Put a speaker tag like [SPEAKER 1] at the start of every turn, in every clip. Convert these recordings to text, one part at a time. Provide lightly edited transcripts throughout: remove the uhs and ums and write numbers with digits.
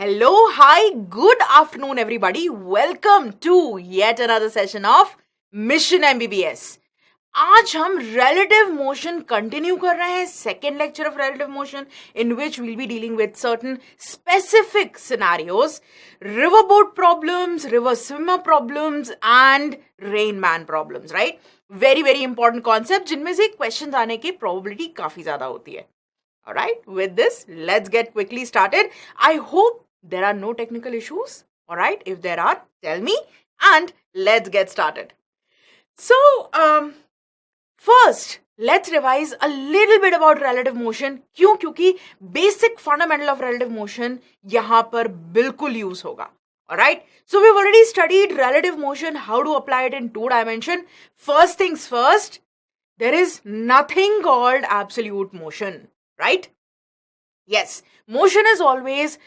[SPEAKER 1] Hello, hi, good afternoon, everybody. Welcome to yet another session of Mission MBBS. आज हम relative motion continue कर रहे हैं, second lecture of relative motion, in which we'll be dealing with certain specific scenarios, riverboat problems, river swimmer problems, and rain man problems, right? Very, very important concept, जिनमें से questions आने की probability काफी ज़्यादा होती है. Alright, with this, let's get quickly started. I hope there are no technical issues. Alright, if there are, tell me and let's get started. So, first, let's revise a little bit about relative motion. क्यों? क्योंकि basic fundamental of relative motion यहाँ पर बिल्कुल use होगा. Alright, so we've already studied relative motion, how to apply it in 2 dimension. First things first, there is nothing called absolute motion. Right? Yes, motion is always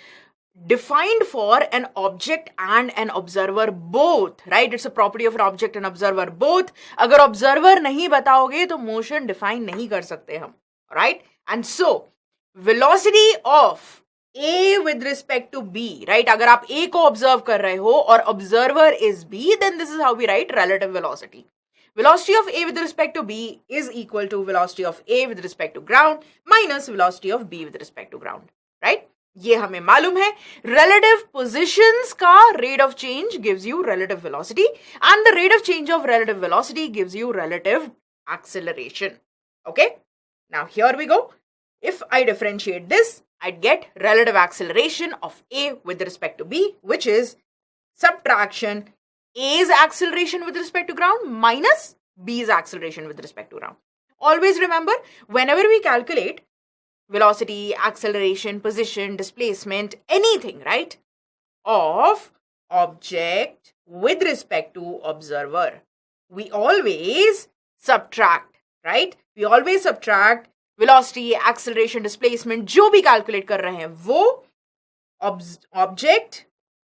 [SPEAKER 1] defined for an object and an observer both, right? It's a property of an object and observer both. अगर observer नहीं बताओगे तो motion define नहीं कर सकते हम, right? And so, velocity of A with respect to B, right? अगर आप A को observe कर रहे हो और observer is B, then this is how we write relative velocity. Velocity of A with respect to B is equal to velocity of A with respect to ground minus velocity of B with respect to ground, right? ये हमें मालूम है. Relative positions का rate of change gives you relative velocity and the rate of change of relative velocity gives you relative acceleration. Okay? Now here we go. If I differentiate this, I'd get relative acceleration of A with respect to B, which is subtraction A's acceleration with respect to ground minus B's acceleration with respect to ground. Always remember, whenever we calculate velocity, acceleration, position, displacement, anything, right, of object with respect to observer, we always subtract, right? We always subtract velocity, acceleration, displacement, जो भी calculate कर रहे हैं वो object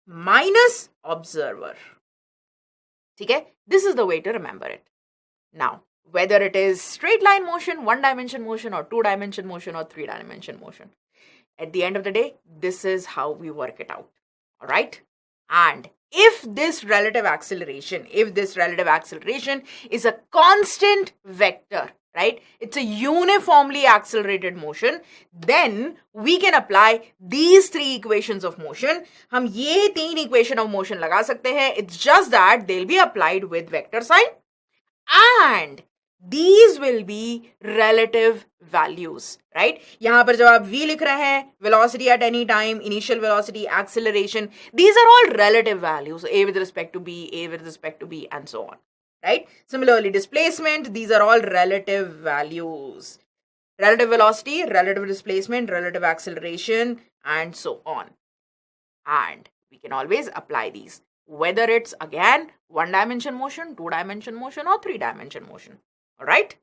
[SPEAKER 1] minus observer. Okay? This is the way to remember it. Now, whether it is straight line motion, 1-dimension motion, or 2-dimension motion, or 3-dimension motion, at the end of the day, this is how we work it out. Alright? And if this relative acceleration is a constant vector, right? It's a uniformly accelerated motion, then we can apply these 3 equations of motion. हम ये 3 equation of motion लगा सकते हैं. It's just that they'll be applied with vector sign and these will be relative values, right? यहाँ पर जब आप v लिख रहे हैं, velocity at any time, initial velocity, acceleration, these are all relative values, a with respect to b, a with respect to b, and so on. Right? Similarly, displacement, these are all relative values. Relative velocity, relative displacement, relative acceleration, and so on. And we can always apply these. Whether it's, again, 1-dimension motion, 2-dimension motion, or 3-dimension motion. Alright?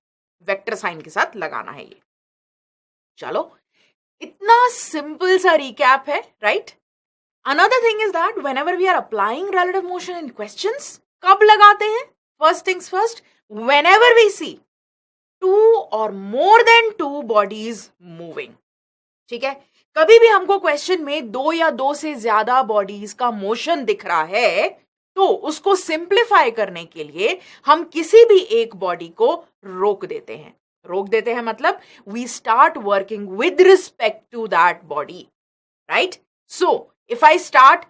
[SPEAKER 1] Vector sign के साथ लगाना है ये. चलो, इतना simple सा recap है, right? Another thing is that whenever we are applying relative motion in questions, कब लगाते हैं? First things first, whenever we see 2 or more than 2 bodies moving, ठीक है? कभी भी हमको क्वेश्चन में 2 या 2 से ज्यादा बॉडीज का मोशन दिख रहा है तो उसको सिंप्लीफाई करने के लिए हम किसी भी एक बॉडी को रोक देते हैं मतलब we start working with respect to that body, right? So if I start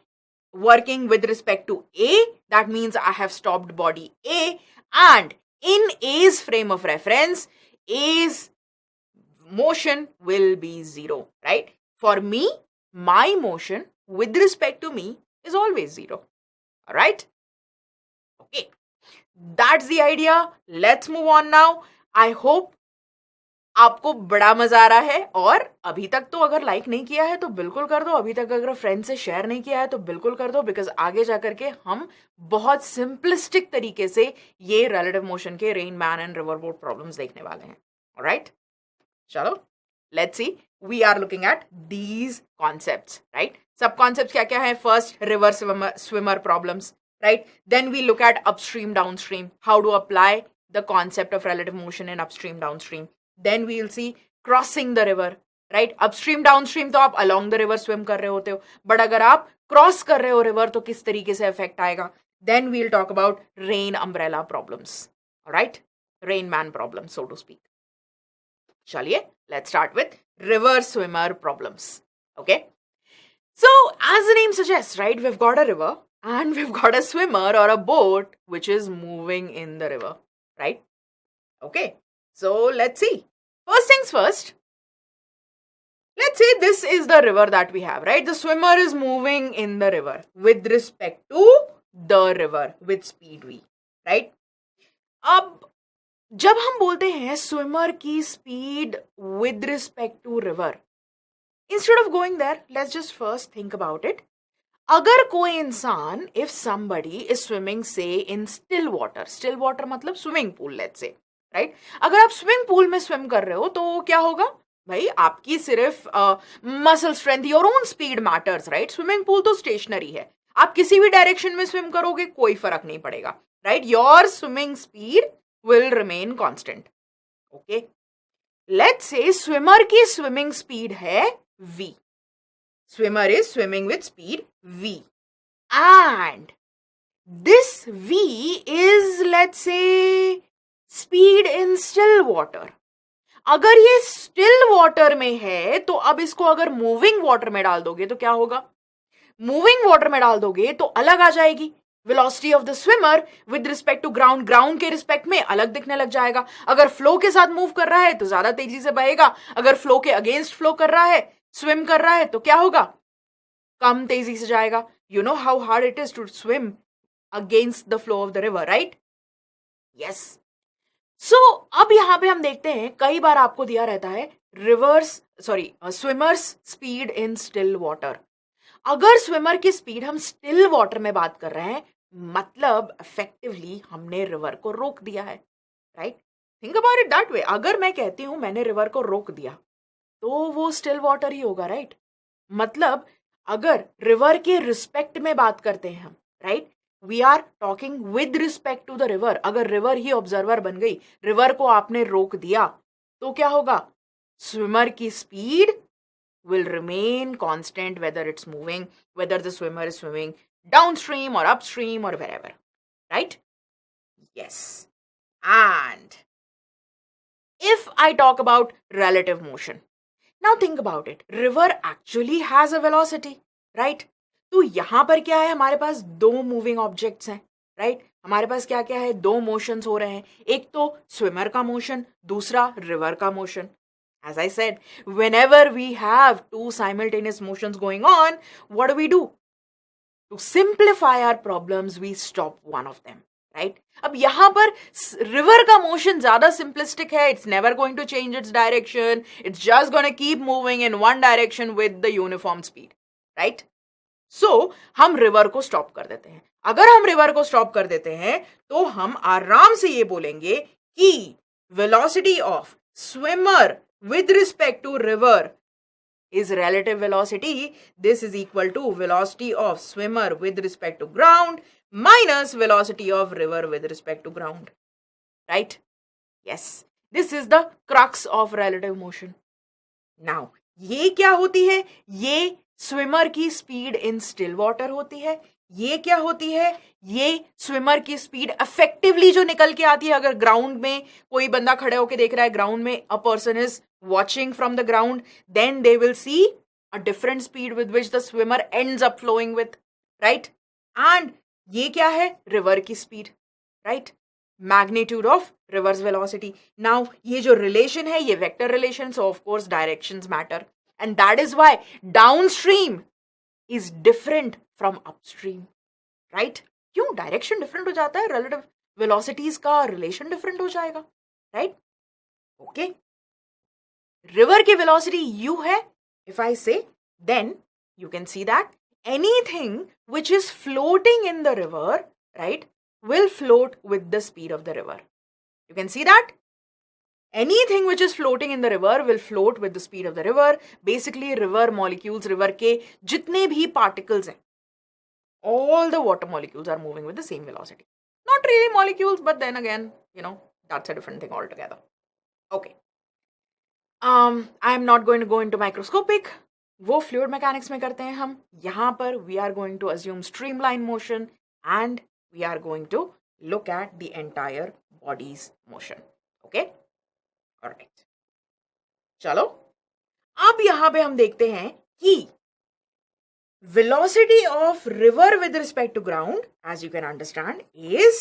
[SPEAKER 1] working with respect to A, that means I have stopped body A, and in A's frame of reference, A's motion will be 0, right? For me, my motion with respect to me is always 0. Alright? Okay. That's the idea. Let's move on now. I hope आपको बड़ा मजा आ रहा है और अभी तक तो अगर लाइक नहीं किया है तो बिल्कुल कर दो. अभी तक अगर फ्रेंड से शेयर नहीं किया है तो बिल्कुल कर दो, बिकॉज आगे जाकर के हम बहुत सिंपलिस्टिक तरीके से ये रिलेटिव मोशन के rain man and river boat problems देखने वाले हैं. ऑलराइट, चलो let's see. We are looking at these concepts, right? सब कॉन्सेप्ट्स क्या क्या है? First, river swimmer problems, right? Then we look at upstream, downstream, how to apply the concept of relative motion in upstream, downstream. Then we'll see crossing the river, right. Upstream downstream तो आप along the river swim कर रहे होते हो, but अगर आप cross कर रहे हो रिवर तो किस तरीके से इफेक्ट आएगा. Then we'll talk about rain umbrella problems. Right, rain man problem so to speak. चलिए, let's start with river swimmer problems. Okay, so as the name suggests, right, we've got a river and we've got a swimmer or a boat which is moving in the river, right? Okay, so let's see. First things first, let's say this is the river that we have, right? The swimmer is moving in the river with respect to the river with speed v, right? अब जब हम बोलते हैं swimmer की speed with respect to river, instead of going there, let's just first think about it. अगर कोई इंसान, if somebody is swimming से इन स्टिल वाटर मतलब swimming pool, let's say, right, अगर आप स्विमिंग पूल में स्विम कर रहे हो तो क्या होगा भाई, आपकी सिर्फ muscle strength, your own speed matters, right. Swimming pool तो स्टेशनरी है, आप किसी भी डायरेक्शन में स्विम करोगे कोई फर्क नहीं पड़ेगा, right. Your swimming speed will remain constant. Okay, let's say swimmer की swimming speed है v. Swimmer is swimming with speed v, and this v is, let's say, speed in still water. अगर ये still water में है तो अब इसको अगर moving water में डाल दोगे तो क्या होगा, moving water में डाल दोगे तो अलग आ जाएगी. Velocity of the swimmer with respect to ground, ground के रिस्पेक्ट में अलग दिखने लग जाएगा. अगर फ्लो के साथ मूव कर रहा है तो ज्यादा तेजी से बहेगा, अगर फ्लो के अगेंस्ट फ्लो कर रहा है, स्विम कर रहा है तो क्या होगा, कम तेजी से जाएगा. You know how hard it is to swim against the flow of the river, right. Yes. So अब यहां पे हम देखते हैं, कई बार आपको दिया रहता है swimmers speed in still water. अगर स्विमर की स्पीड हम स्टिल वाटर में बात कर रहे हैं, मतलब इफेक्टिवली हमने रिवर को रोक दिया है, right. Think about it that way. अगर मैं कहती हूं मैंने रिवर को रोक दिया तो वो स्टिल वाटर ही होगा, राइट. मतलब अगर रिवर के रिस्पेक्ट में बात करते हैं हम, right, we are talking with respect to the river. अगर रिवर ही ऑब्जर्वर बन गई, रिवर को आपने रोक दिया तो क्या होगा, स्विमर की speed will remain constant whether it's moving, whether the swimmer is swimming downstream or upstream or wherever, right? Yes. And if I talk about relative motion, now think about it. River actually has a velocity, right? तो यहां पर क्या है, हमारे पास दो moving objects हैं, right. हमारे पास क्या क्या है, दो मोशंस हो रहे हैं, एक तो स्विमर का मोशन, दूसरा रिवर का motion. As I said, whenever we have two simultaneous motions going on, what do? To simplify our problems, we stop one of them, right? अब यहां पर रिवर का मोशन ज्यादा सिंपलिस्टिक है. It's never going to change its direction, it's just going to keep moving in one direction with the uniform speed, right. So हम river को stop कर देते हैं. अगर हम रिवर को स्टॉप कर देते हैं तो हम आराम से ये बोलेंगे कि velocity of swimmer with respect to river is relative velocity. This is equal to velocity of swimmer with respect to ground minus velocity of river with respect to ground, right? Yes, this is the crux of relative motion. Now ये क्या होती है, ये swimmer की speed in still water होती है. ये क्या होती है, ये स्विमर की स्पीड इफेक्टिवली जो निकल के आती है. अगर ग्राउंड में कोई बंदा खड़े होकर देख रहा है, ग्राउंड में a person is watching from the ground, then they will see a different speed with which the swimmer ends up flowing with, right? And ये क्या है, river की speed, right? Magnitude of river's velocity. Now ये जो relation है, ये vector relation, so of course directions matter, and that is why downstream is different from upstream, right? क्यों direction different हो जाता है, relative velocities का relation different हो जाएगा, right? Okay. रिवर की वेलोसिटी u है. If I say, then you can see that anything which is floating in the river, right, will float with the speed of the river. You can see that anything which is floating in the river will float with the speed of the river. Basically river molecules, river के जितने भी particles हैं, all the water molecules are moving with the same velocity. Not really molecules, but then again, you know, that's a different thing altogether. Okay. I am not going to go into microscopic, वो fluid mechanics में करते हैं हम. यहां पर we are going to assume streamline motion and we are going to look at the entire body's motion. Okay, alright. चलो, अब यहां पे हम देखते हैं कि velocity of river with respect to ground, as you can understand, is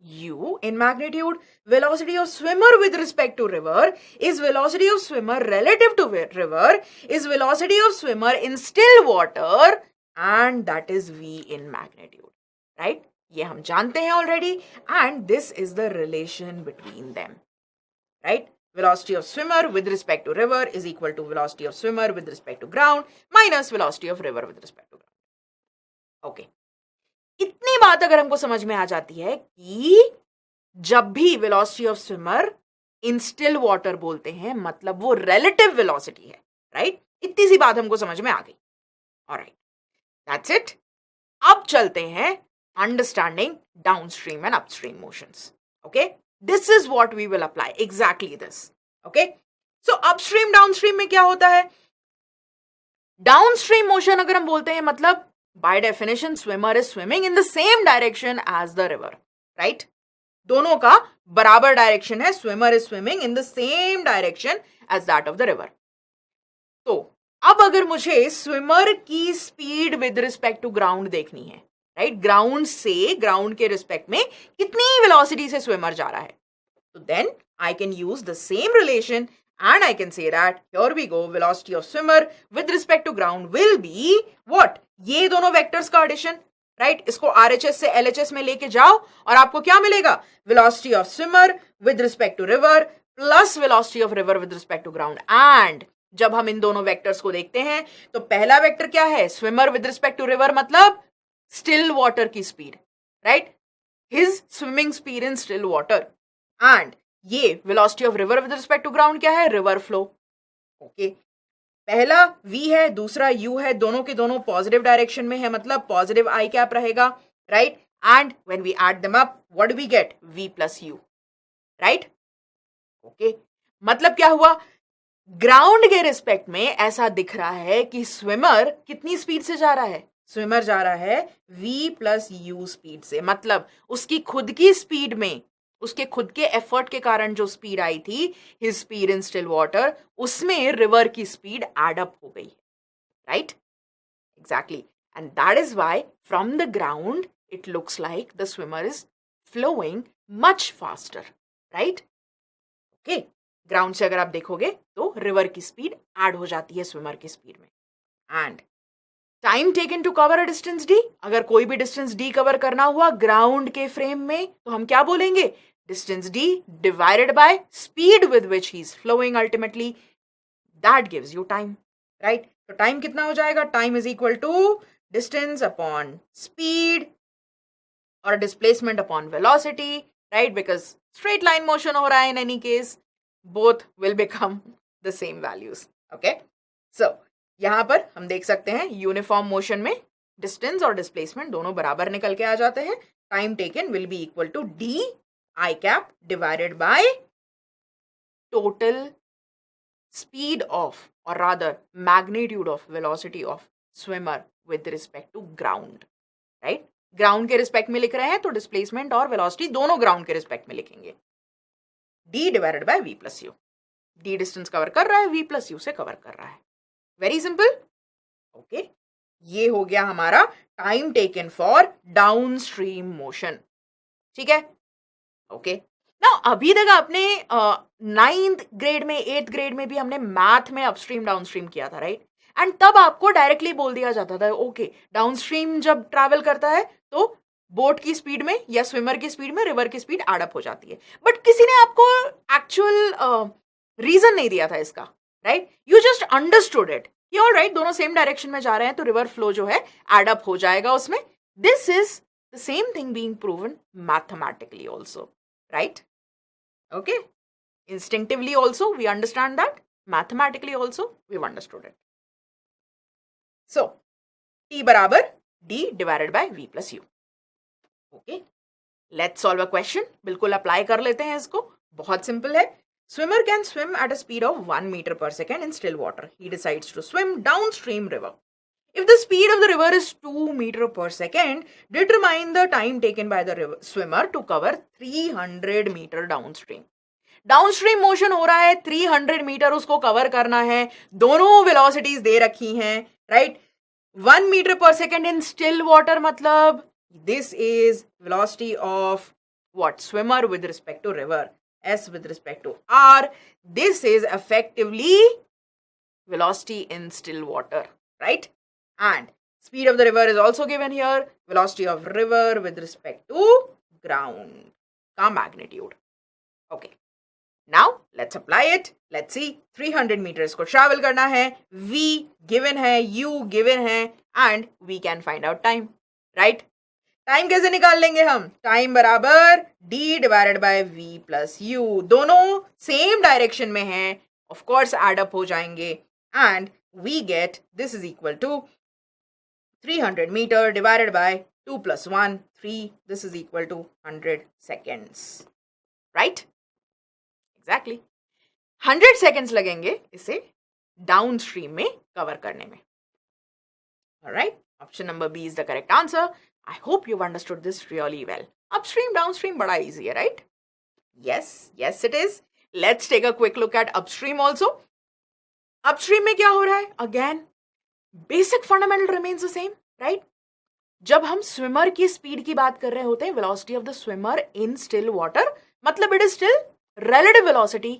[SPEAKER 1] u in magnitude. Velocity of swimmer with respect to river is velocity of swimmer relative to river is velocity of swimmer in still water, and that is v in magnitude. Right? ये हम जानते हैं already, and this is the relation between them. Right? Velocity of swimmer with respect to river is equal to velocity of swimmer with respect to ground minus velocity of river with respect to ground. Okay. इतनी बात अगर हमको समझ में आ जाती है कि जब भी velocity of swimmer in still water बोलते हैं मतलब वो relative velocity है, right? इतनी सी बात हमको समझ में आ गई. Alright, that's it. अब चलते हैं understanding downstream and upstream motions. Okay? This is what we will apply. Exactly this. Okay? So upstream downstream में क्या होता है? Downstream motion अगर हम बोलते हैं मतलब by definition swimmer is swimming in the same direction as the river. Right? दोनों का बराबर डायरेक्शन है. Swimmer is swimming in the same direction as that of the river. तो अब अगर मुझे स्विमर की speed with respect to ground देखनी है, राइट, ग्राउंड से ग्राउंड के रिस्पेक्ट में कितनी वेलोसिटी से स्विमर जा रहा है, तो then I can use the same relation and I can say that here we go, velocity of swimmer with respect to ground will be what, ये दोनों वेक्टर्स का एडिशन, राइट. इसको आरएचएस से एलएचएस में लेके जाओ और आपको क्या मिलेगा, velocity of swimmer with respect to river plus velocity of river with respect to ground. And जब हम इन दोनों वेक्टर्स को देखते हैं तो पहला वेक्टर क्या है, swimmer with respect to river मतलब स्टिल वाटर की speed, right, his swimming speed in still water. And ये velocity of river with respect to ground क्या है, रिवर फ्लो. ओके, पहला v है, दूसरा u है, दोनों के दोनों पॉजिटिव डायरेक्शन में है मतलब पॉजिटिव आई कैप रहेगा, right. And when we add them up what do we get, v plus u, right. Okay, मतलब क्या हुआ, ग्राउंड के रिस्पेक्ट में ऐसा दिख रहा है कि स्विमर कितनी स्पीड से जा रहा है, स्विमर जा रहा है v प्लस यू स्पीड से, मतलब उसकी खुद की स्पीड में, उसके खुद के एफर्ट के कारण जो स्पीड आई थी, his speed in still water, उसमें रिवर की स्पीड एड अप हो गई, right. Exactly, and that is why from the ground it looks like the swimmer is flowing much faster, right. Okay, ground से अगर आप देखोगे तो रिवर की स्पीड ऐड हो जाती है स्विमर की स्पीड में. And time taken to cover a distance D, अगर कोई भी डिस्टेंस डी कवर करना हुआ ग्राउंड के फ्रेम में तो हम क्या बोलेंगे, distance d divided by speed with which he is flowing ultimately, that gives you time, right. तो टाइम कितना हो जाएगा, time is equal to distance upon speed और displacement upon velocity, right, because straight line motion हो रहा है in any case, both will become the same values. Okay, so यहां पर हम देख सकते हैं यूनिफॉर्म मोशन में डिस्टेंस और डिस्प्लेसमेंट दोनों बराबर निकल के आ जाते हैं. Time taken will be equal to d i cap divided by total speed of और rather magnitude of velocity of swimmer with respect to ground, right. Ground के रिस्पेक्ट में लिख रहे हैं तो डिस्प्लेसमेंट और वेलोसिटी दोनों ग्राउंड के रिस्पेक्ट में लिखेंगे. d divided by v plus you, d distance cover कर रहा है, v प्लस यू से कवर कर रहा है. Very simple. ओके, ये हो गया हमारा time taken for downstream motion. ठीक है. ओके, ना अभी तक आपने 9th ग्रेड में 8th ग्रेड में भी हमने मैथ में अपस्ट्रीम डाउनस्ट्रीम किया था, राइट. एंड तब आपको डायरेक्टली बोल दिया जाता था ओके डाउनस्ट्रीम जब ट्रैवल करता है तो बोट की स्पीड में या स्विमर की स्पीड में रिवर की स्पीड एड अप हो जाती है. बट किसी ने आपको एक्चुअल रीजन नहीं दिया था इसका, right. You just understood it कि ऑल राइट दोनों सेम डायरेक्शन में जा रहे हैं तो रिवर फ्लो जो है एड अप हो जाएगा उसमें. This is the same thing being proven mathematically also, right. Okay, instinctively also we understand that, mathematically also we've understood it. So t बराबर d divided by v plus u. Okay, let's solve a question. बिल्कुल apply कर लेते हैं इसको, बहुत simple है. Swimmer can swim at a speed of 1 meter per second in still water. He decides to swim downstream river. If the speed of the river is 2 meter per second, determine the time taken by the swimmer to cover 300 meter downstream. Downstream motion हो रहा है, 300 metre उसको cover करना है, दोनों velocities दे रखी हैं, राइट. 1 मीटर पर सेकेंड इन स्टिल वाटर, मतलब this is velocity of what, swimmer with respect to river, s with respect to r. This is effectively velocity in still water, right? And speed of the river is also given here, velocity of river with respect to ground का magnitude. Okay, now let's apply it. Let's see, 300 meters को travel करना है, v given है, u given है, and we can find out time, right? Time कैसे निकाल लेंगे हम? टाइम बराबर d divided by v plus u, दोनों सेम डायरेक्शन में हैं, ऑफ कोर्स एड अप हो जाएंगे, and we get this is equal to 300 metre divided by 2 + 1 3, this is equal to 100 seconds, right? Exactly 100 seconds लगेंगे इसे downstream में cover करने में. Alright, option number B is the correct answer. I hope you've understood this really well. Upstream, downstream, bada easy है, right? Yes, yes it is. Let's take a quick look at upstream also. Upstream में क्या हो रहा है? Again, basic fundamental remains the same, right? जब हम swimmer की speed की बात कर रहे होते हैं, velocity of the swimmer in still water, मतलब it is still relative velocity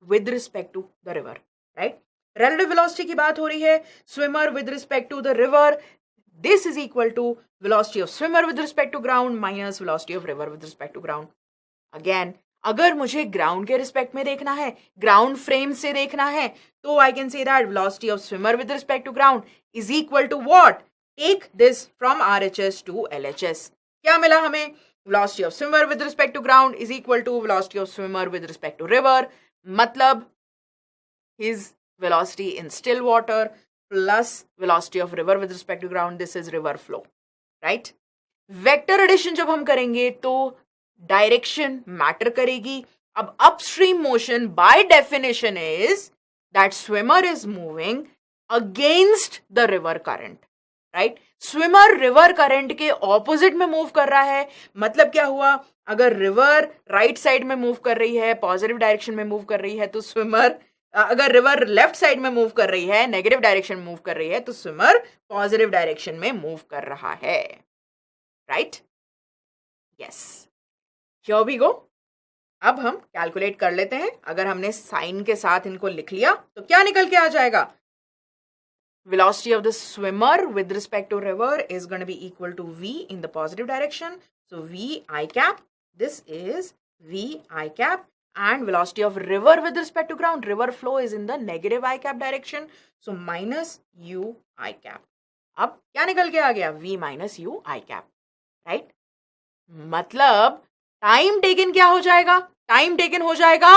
[SPEAKER 1] with respect to the river, right? Relative velocity की बात हो रही है, swimmer with respect to the river. This is equal to velocity of swimmer with respect to ground minus velocity of river with respect to ground. Again, अगर मुझे ground के respect में देखना है, ground frame से देखना है, तो I can say that velocity of swimmer with respect to ground is equal to what? Take this from RHS to LHS. क्या मिला हमें? Velocity of swimmer with respect to ground is equal to velocity of swimmer with respect to river. मतलब his velocity in still water plus velocity of river with respect to ground, this is river flow, right? Vector addition जब हम करेंगे तो direction matter करेगी. अब upstream motion by definition is that swimmer is moving against the river current, right? Swimmer river current के opposite में move कर रहा है, मतलब क्या हुआ? अगर river right side में move कर रही है, positive direction में move कर रही है, तो swimmer अगर रिवर लेफ्ट साइड में मूव कर रही है, नेगेटिव डायरेक्शन में मूव कर रही है, तो स्विमर पॉजिटिव डायरेक्शन में मूव कर रहा है, right? Yes, here we go. अब हम कैलकुलेट कर लेते हैं. अगर हमने साइन के साथ इनको लिख लिया तो क्या निकल के आ जाएगा? Velocity of the swimmer with respect to river is going to be equal to v in the positive direction, so v I cap, this is v I cap. And velocity of river with respect to ground, river flow is in the negative I cap direction, so minus u I cap. अब क्या निकल के आ गया? v minus u I cap, right? मतलब time taken क्या हो जाएगा? Time taken हो जाएगा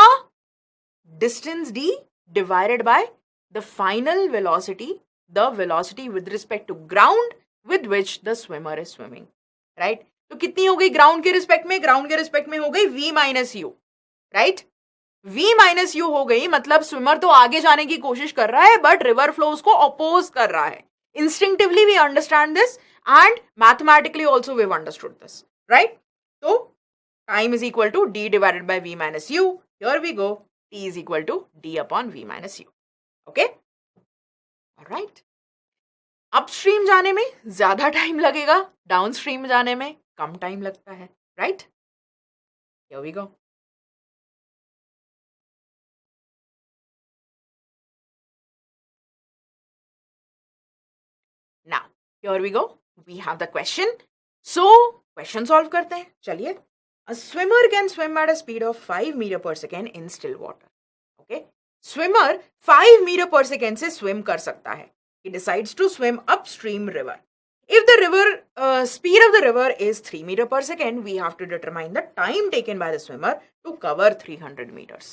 [SPEAKER 1] distance d divided by the final velocity, the velocity with respect to ground with which the swimmer is swimming, right? तो कितनी हो गई ग्राउंड के रिस्पेक्ट में? ग्राउंड के रिस्पेक्ट में हो गई v minus u, right? v minus u हो गई, मतलब स्विमर तो आगे जाने की कोशिश कर रहा है, बट रिवर फ्लो उसको अपोज कर रहा है. Instinctively we understand this and mathematically also we understood this, right? तो time is equal to d divided by v minus u. Here we go, t is equal to d upon v minus u. Okay, alright. Upstream जाने में ज्यादा time लगेगा, downstream जाने में कम time लगता है, right? Here we go. Now, here we go. We have the question. So, question solve करते हैं. चलिए. A swimmer can swim at a speed of 5 meter per second in still water. Okay? Swimmer 5 meter per second से swim कर सकता है. He decides to swim upstream river. If the river speed of the river is 3 meter per second, we have to determine the time taken by the swimmer to cover 300 meters.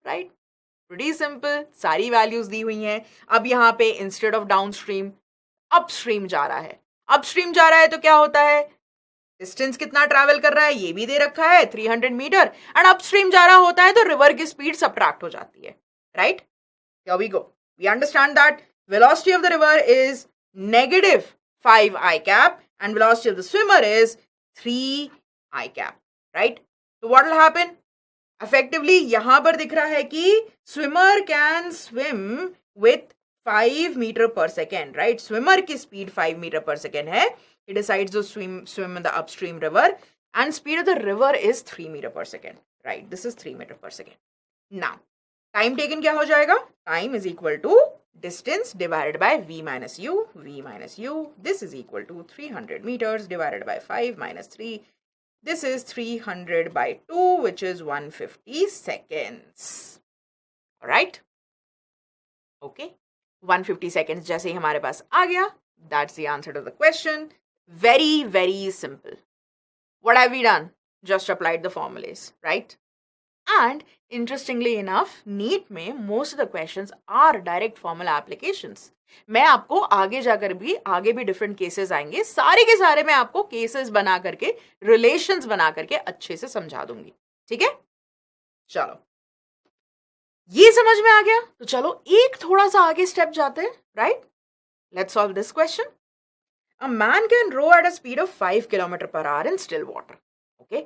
[SPEAKER 1] Right? Pretty simple. सारी values दी हुई हैं. अब यहाँ पे instead of downstream upstream जा रहा है. Upstream जा रहा है तो क्या होता है? डिस्टेंस कितना ट्रैवल कर रहा है ये भी दे रखा है 300 मीटर, एंड अपस्ट्रीम जा रहा होता है तो रिवर की स्पीड सब्ट्रैक्ट हो जाती है, right? Here we go. We understand that velocity of the river is negative 5 I cap and velocity of the swimmer is 3 I cap, right? So what will happen? Effectively यहां पर दिख रहा है कि swimmer can swim with 5 meter per second, right? Swimmer की speed 5 meter per second है. He decides to swim in the upstream river and speed of the river is 3 meter per second, right? This is 3 meter per second. Now, time taken क्या हो जाएगा? Time is equal to distance divided by v minus u. V minus u. This is equal to 300 meters divided by 5 minus 3. This is 300 by 2, which is 150 seconds. Alright? Okay. 150 seconds जैसे ही हमारे पास आ गया. That's the answer to the question. Very, very simple. What have we done? Just applied the formulas, right? And interestingly enough, NEET में most of the questions are direct formula applications. मैं आपको आगे जाकर भी आगे भी डिफरेंट केसेस आएंगे, सारे के सारे मैं आपको केसेस बना करके रिलेशंस बना करके अच्छे से समझा दूंगी, ठीक है? चलो, ये समझ में आ गया तो चलो एक थोड़ा सा आगे स्टेप जाते हैं, right? Let's solve this question. A man can row at a speed of 5 km per hour in still water. Okay?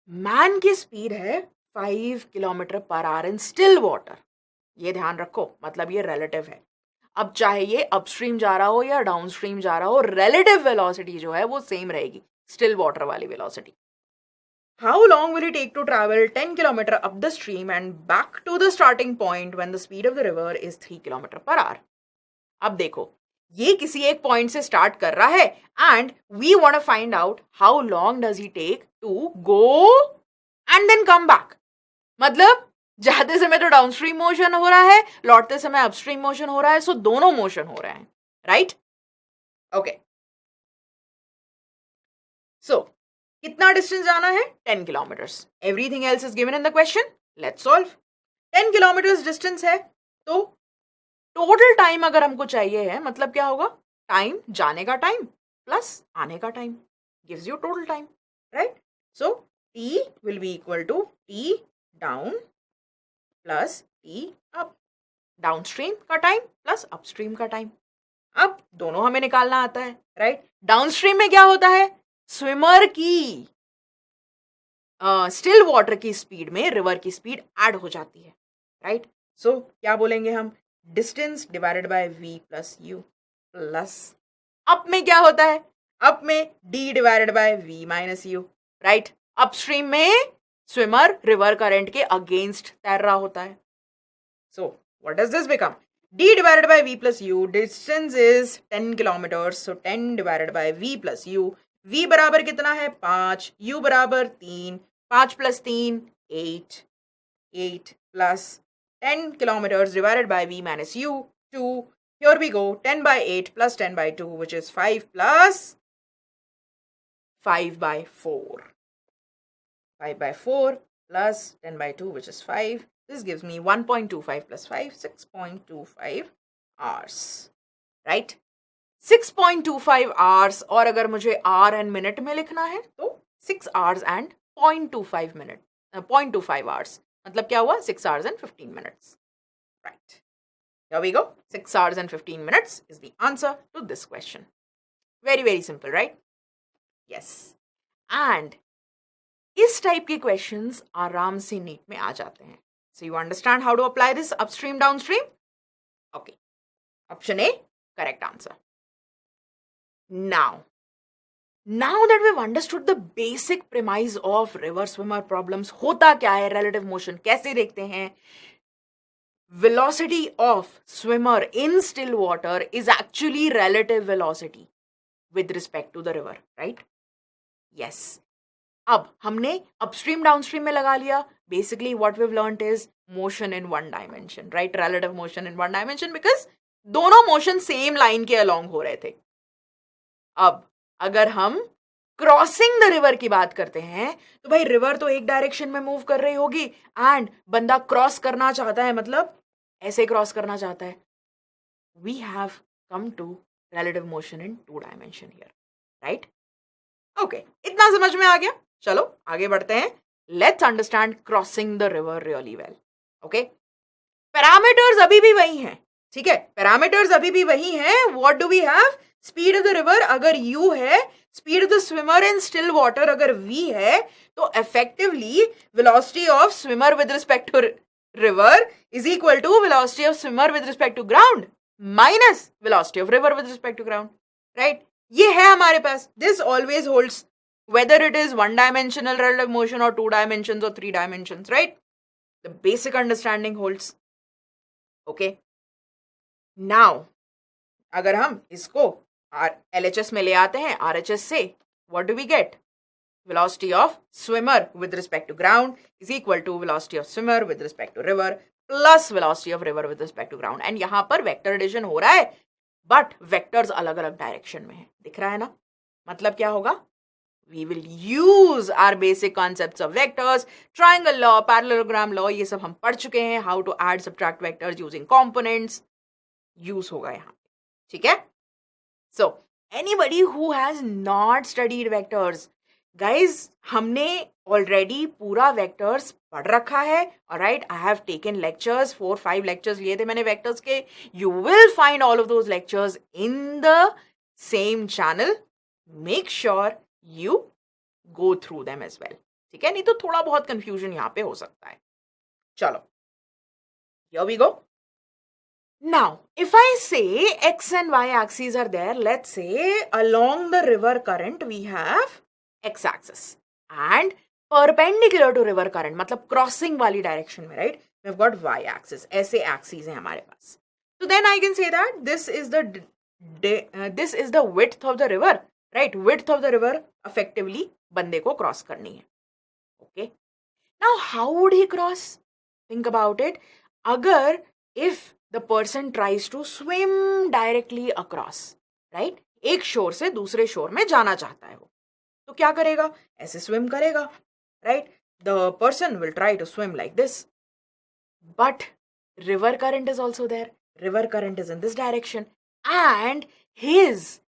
[SPEAKER 1] Man की स्पीड है 5 km per hour in still water. ये ध्यान रखो, मतलब ये relative है. अब चाहे ये अपस्ट्रीम जा रहा हो या डाउनस्ट्रीम जा रहा हो, relative velocity जो है वो सेम रहेगी, still water वाली velocity. How long will it take to travel 10 km up the stream and back to the starting point when the speed of the river is 3 km per hour? अब देखो, ये किसी एक point से start कर रहा है and we want to find out how long does he take to go and then come back. मतलब जाते समय तो डाउनस्ट्रीम मोशन हो रहा है, लौटते समय अपस्ट्रीम मोशन हो रहा है, सो दोनों मोशन हो रहे हैं, राइट? ओके, सो कितना डिस्टेंस जाना है? 10 kilometres. Everything else is given in the question. Let's solve. 10 kilometres distance है तो टोटल टाइम अगर हमको चाहिए है, मतलब क्या होगा? टाइम जाने का टाइम प्लस आने का time gives you total time, right? So T will be equal to T down plus T up. Downstream का टाइम प्लस अपस्ट्रीम का टाइम. अब दोनों हमें निकालना आता है, राइट? डाउनस्ट्रीम में क्या होता है? स्विमर की स्टिल वाटर की स्पीड में रिवर की स्पीड ऐड हो जाती है, राइट? सो क्या बोलेंगे हम? Distance divided by v plus u plus up में क्या होता है? अप में d divided by v minus u, right? Upstream में स्विमर रिवर करंट के अगेंस्ट तैर रहा होता है. So what does this become? d divided by v plus u. Distance is 10 kilometres, so 10 divided by v plus u. v बराबर कितना है? 5. u बराबर 3. 5 plus 3 8. 8 plus 10 kilometers divided by v minus u, 2. Here we go, 10 by 8 plus 10 by 2, which is 5 plus 5 by 4. 5 by 4 plus 10 by 2, which is 5. This gives me 1.25 plus 5, 6.25 hours. Right? 6.25 hours, और अगर मुझे hour and minute में लिखना है तो 6 hours and 0.25 minute, 0.25 hours. मतलब क्या हुआ? 6 hours and 15 minutes. Right. Here we go. 6 hours and 15 minutes is the answer to this question. Very, very simple, right? Yes. And इस टाइप के questions आराम से नीट में आ जाते हैं. So you understand how to apply this upstream, downstream? Okay. Option A, correct answer. Now that we've understood the basic premise of river swimmer problems, होता क्या है, relative motion कैसे देखते हैं, velocity of swimmer in still water is actually relative velocity with respect to the river, right? Yes. अब हमने upstream downstream में लगा लिया. Basically what we've learned is motion in one dimension, right? Relative motion in one dimension because दोनों motion same line के along हो रहे थे. अब अगर हम क्रॉसिंग द रिवर की बात करते हैं तो भाई रिवर तो एक डायरेक्शन में मूव कर रही होगी एंड बंदा क्रॉस करना चाहता है, मतलब ऐसे क्रॉस करना चाहता है. We have come to relative motion in 2 dimension here, right? Okay, इतना समझ में आ गया. चलो आगे बढ़ते हैं. Let's understand crossing the river really well. Okay, parameters अभी भी वही हैं. ठीक है, पैरामीटर्स अभी भी वही हैं. What do we have? Speed of the river अगर u है, speed of the swimmer in still water अगर v है, तो effectively velocity of swimmer with respect to river is equal to velocity of swimmer with respect to ground minus velocity of river with respect to ground. Right, ये है हमारे पास. This always holds whether it is one dimensional relative motion or 2 dimensions or 3 dimensions, right? The basic understanding holds. Okay, now अगर हम इसको LHS में ले आते हैं RHS से, what do we get? Velocity of swimmer with respect to ground is equal to velocity of swimmer with respect to river plus velocity of river with respect to ground. And यहाँ पर vector addition हो रहा है, but vectors अलग अलग direction में है. दिख रहा है ना? मतलब क्या होगा? We will use our basic concepts of vectors, triangle law, parallelogram law, ये सब हम पढ़ चुके हैं. How to add, subtract vectors using components. Use होगा यहाँ. ठीक है? So, anybody who has not studied vectors, guys, हमने already पूरा vectors पढ़ रखा है. Alright, I have taken lectures, 4-5 lectures लिए थे मैंने vectors के. You will find all of those lectures in the same channel. Make sure you go through them as well. ठीक है, नहीं तो थोड़ा बहुत confusion यहाँ पे हो सकता है. चलो, here we go. Now, if I say x and y axes are there, let's say along the river current we have x axis and perpendicular to river current, मतलब crossing वाली direction में, right? We've got y axis. ऐसे axes हैं हमारे पास. So then I can say that this is the width of the river. Right, width of the river effectively बंदे को cross करनी है. Okay, now how would he cross? Think about it. अगर if the person tries to swim directly across, right, एक शोर से दूसरे शोर में जाना चाहता है वो, तो क्या करेगा? ऐसे swim करेगा. Right, the person will try to swim like this, but river current is also there. River current is in this direction and his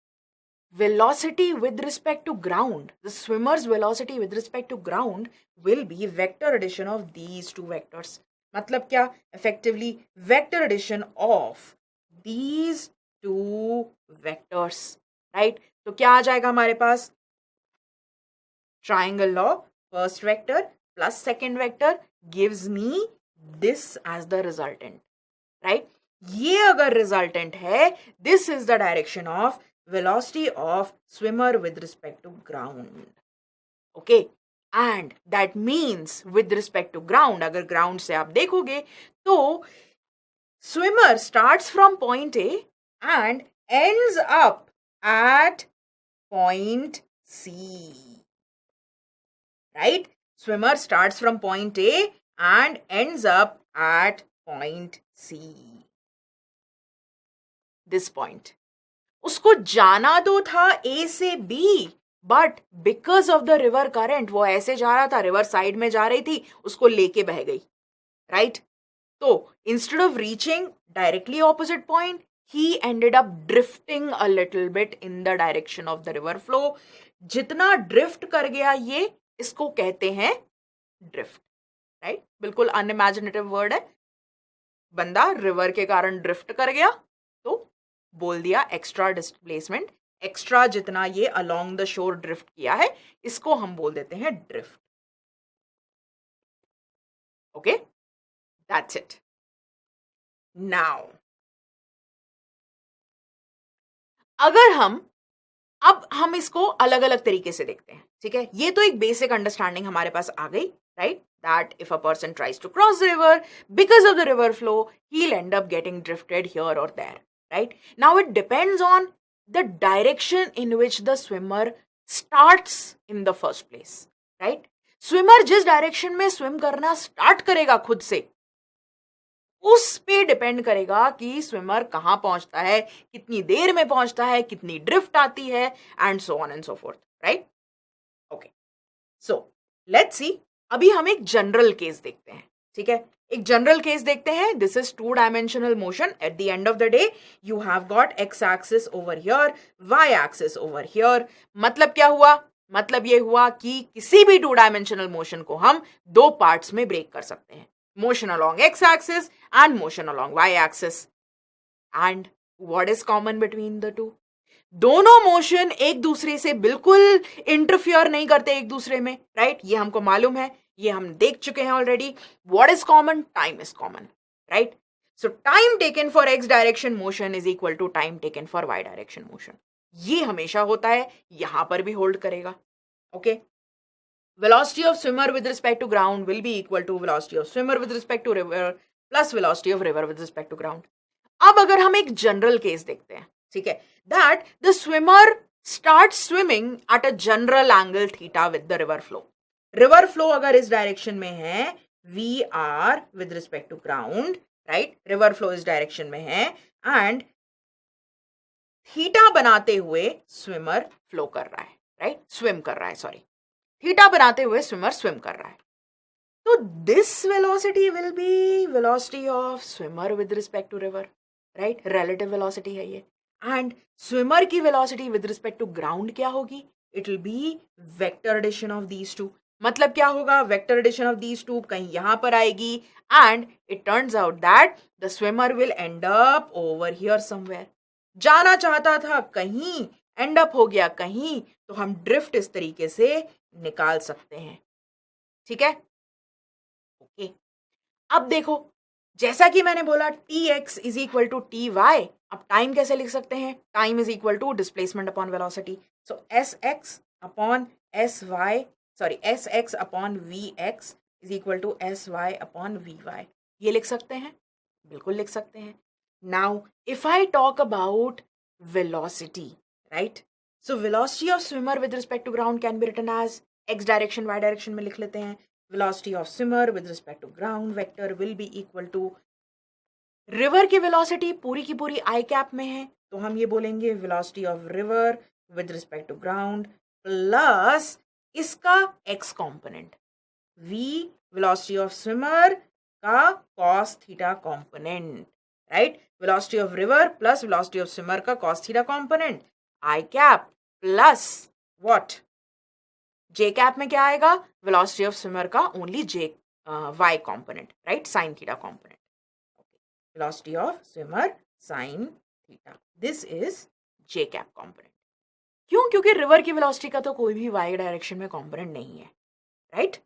[SPEAKER 1] velocity with respect to ground, the swimmer's velocity with respect to ground will be vector addition of these two vectors. मतलब क्या? Effectively vector addition of these two vectors, right? तो क्या आ जाएगा हमारे पास? Triangle law, first vector plus second vector gives me this as the resultant, right? ये अगर resultant है, this is the direction of velocity of swimmer with respect to ground. Okay, and that means with respect to ground, अगर ground से आप देखोगे तो swimmer starts from point A and ends up at point C. Right? Swimmer starts from point A and ends up at point C. This point. उसको जाना तो था A से B, but because of the river current वो ऐसे जा रहा था, रिवर साइड में जा रही थी, उसको लेके बह गई. राइट, तो instead of reaching directly opposite point, he ended up drifting a little bit in the direction of the river flow. जितना ड्रिफ्ट कर गया ये, इसको कहते हैं ड्रिफ्ट. राइट, बिल्कुल अनइमेजिनेटिव वर्ड है. बंदा रिवर के कारण ड्रिफ्ट कर गया तो बोल दिया एक्स्ट्रा डिस्प्लेसमेंट. एक्स्ट्रा जितना ये अलोंग द शोर ड्रिफ्ट किया है, इसको हम बोल देते हैं drift. Okay, that's it. Now अगर अब हम इसको अलग अलग तरीके से देखते हैं. ठीक है, ये तो एक बेसिक अंडरस्टैंडिंग हमारे पास आ गई. Right, that if a person tries to cross the river, because of the river flow, he'll end up getting drifted here or there. Right, now it depends on the direction in which the swimmer starts in the first place. Right, swimmer जिस direction में swim करना start करेगा खुद से, उस पे depend करेगा कि स्विमर कहां पहुंचता है, कितनी देर में पहुंचता है, कितनी ड्रिफ्ट आती है, and so on and so fourth. Right, okay, so let's see. अभी हम एक जनरल केस देखते हैं. ठीक है, एक जनरल केस देखते हैं. This is 2 dimensional motion. At the end of the day you have got X axis over here, Y axis over here. मतलब क्या हुआ? मतलब ये हुआ कि किसी भी 2 डायमेंशनल मोशन को हम 2 पार्ट्स में ब्रेक कर सकते हैं, motion along X axis and motion along Y axis. And what is common between the two? दोनों मोशन एक दूसरे से बिल्कुल इंटरफियर नहीं करते एक दूसरे में, राइट? ये हमको मालूम है, ये हम देख चुके हैं already. What is common? Time is common, right? So time taken for X direction motion is equal to time taken for Y direction motion. ये हमेशा होता है, यहां पर भी होल्ड करेगा. Okay, velocity of swimmer with respect to ground will be equal to velocity of swimmer with respect to river plus velocity of river with respect to ground. अब अगर हम एक जनरल केस देखते हैं, ठीक है, that the swimmer start swimming at a general angle theta with the river flow. River flow अगर इस डायरेक्शन में है, we are with respect to ground, right? River flow इस डायरेक्शन में है एंड थीटा बनाते हुए स्विमर फ्लो कर रहा है, राइट? स्विम कर रहा है, सॉरी, थीटा बनाते हुए स्विमर स्विम कर रहा है. तो this velocity will be velocity of swimmer with respect to river, right? Relative velocity है ये. एंड स्विमर की velocity with respect to ground क्या होगी? It will be vector addition of these two. मतलब क्या होगा? Vector addition of these two कहीं यहां पर आएगी and it turns out that the swimmer will end up over here somewhere. जाना चाहता था कहीं, एंड अप हो गया कहीं, तो हम ड्रिफ्ट इस तरीके से निकाल सकते हैं. ठीक है, ओके. अब देखो, जैसा कि मैंने बोला T X is equal to T Y. अब टाइम कैसे लिख सकते हैं? Time is equal to displacement upon velocity. So S X upon S Y, sorry S X upon V X is equal to S Y upon V Y. ये लिख सकते हैं, बिल्कुल लिख सकते हैं. Now if I talk about velocity, right? So velocity of swimmer with respect to ground can be written as X direction Y direction में लिख लेते हैं. velocity of swimmer with respect to ground vector will be equal to, river की velocity पूरी की पूरी आई cap में है, तो हम ये बोलेंगे velocity of river with respect to ground plus इसका x component v velocity of swimmer का cos theta component, right? velocity of river plus velocity of swimmer का cos theta component, I cap plus what, J cap में क्या आएगा? Velocity of swimmer का only J Y component, right? Sine theta component. Velocity of swimmer sine theta, this is J cap component. क्यों? क्योंकि river की velocity का तो कोई भी वाई डायरेक्शन में कंपोनेंट नहीं है, राइट?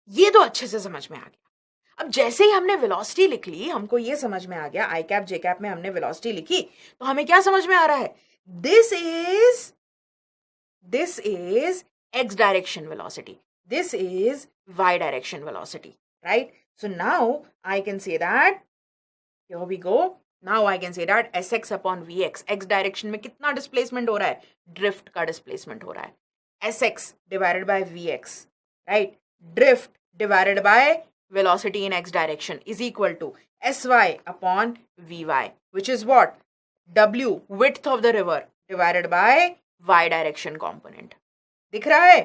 [SPEAKER 1] ये तो अच्छे से समझ में आ गया. अब जैसे ही हमने वेलोसिटी लिख ली, हमको ये समझ में आ गया, आई कैप जे कैप में हमने वेलोसिटी लिखी, तो हमें क्या समझ में आ रहा है? This is x direction velocity. This is y direction velocity, right? So now I can say that, here we go. Now I can say that sx upon vx, x direction में कितना displacement हो रहा है? Drift का displacement हो रहा है. sx divided by vx, right? Drift divided by velocity in x direction is equal to sy upon vy, which is what? W, width of the river, divided by y direction component. दिख रहा है?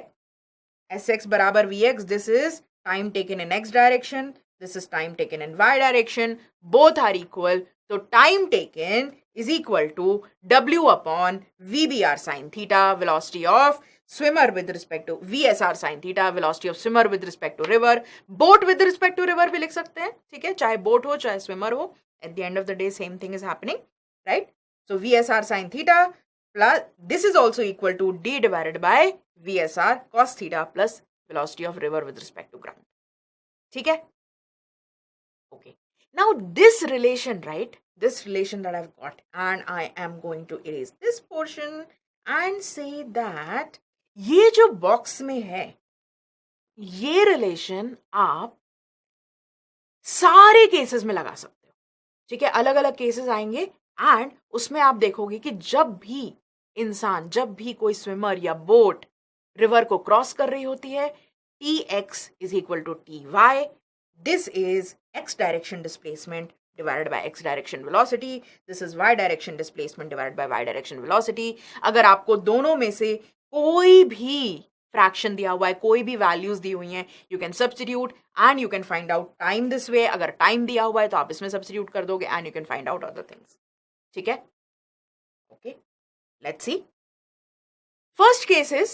[SPEAKER 1] sx बराबर vx, this is time taken in x direction, this is time taken in y direction, both are equal. तो time taken is equal to w upon vbr sine theta, velocity of swimmer with respect to vsr sine theta, velocity of swimmer with respect to river. Boat with respect to river भी लिख सकते हैं, ठीक है? चाहे boat हो चाहे swimmer हो, eight the end of the day same thing is happening, right? So vsr sine theta plus this is also equal to d divided by vsr cos theta plus velocity of river with respect to ground. ठीक है? Okay. Now this relation, right? This relation that I've got, and I am going to erase this portion and say that ये जो box में है, ये relation आप सारे cases में लगा सकते हो, ठीक है? अलग अलग केसेस आएंगे एंड उसमें आप देखोगे कि जब भी इंसान, जब भी कोई स्विमर या बोट रिवर को क्रॉस कर रही होती है, T X is equal to T Y. This is X direction displacement divided by X direction velocity. This is Y direction displacement divided by Y direction velocity. अगर आपको दोनों में से कोई भी फ्रैक्शन दिया हुआ है, कोई भी वैल्यूज दी हुई हैं, you can substitute and you can find out time this way. अगर टाइम दिया हुआ है तो आप इसमें सब्स्टिट्यूट कर दोगे and you can find out other things. ठीक है? Okay, let's see. First case is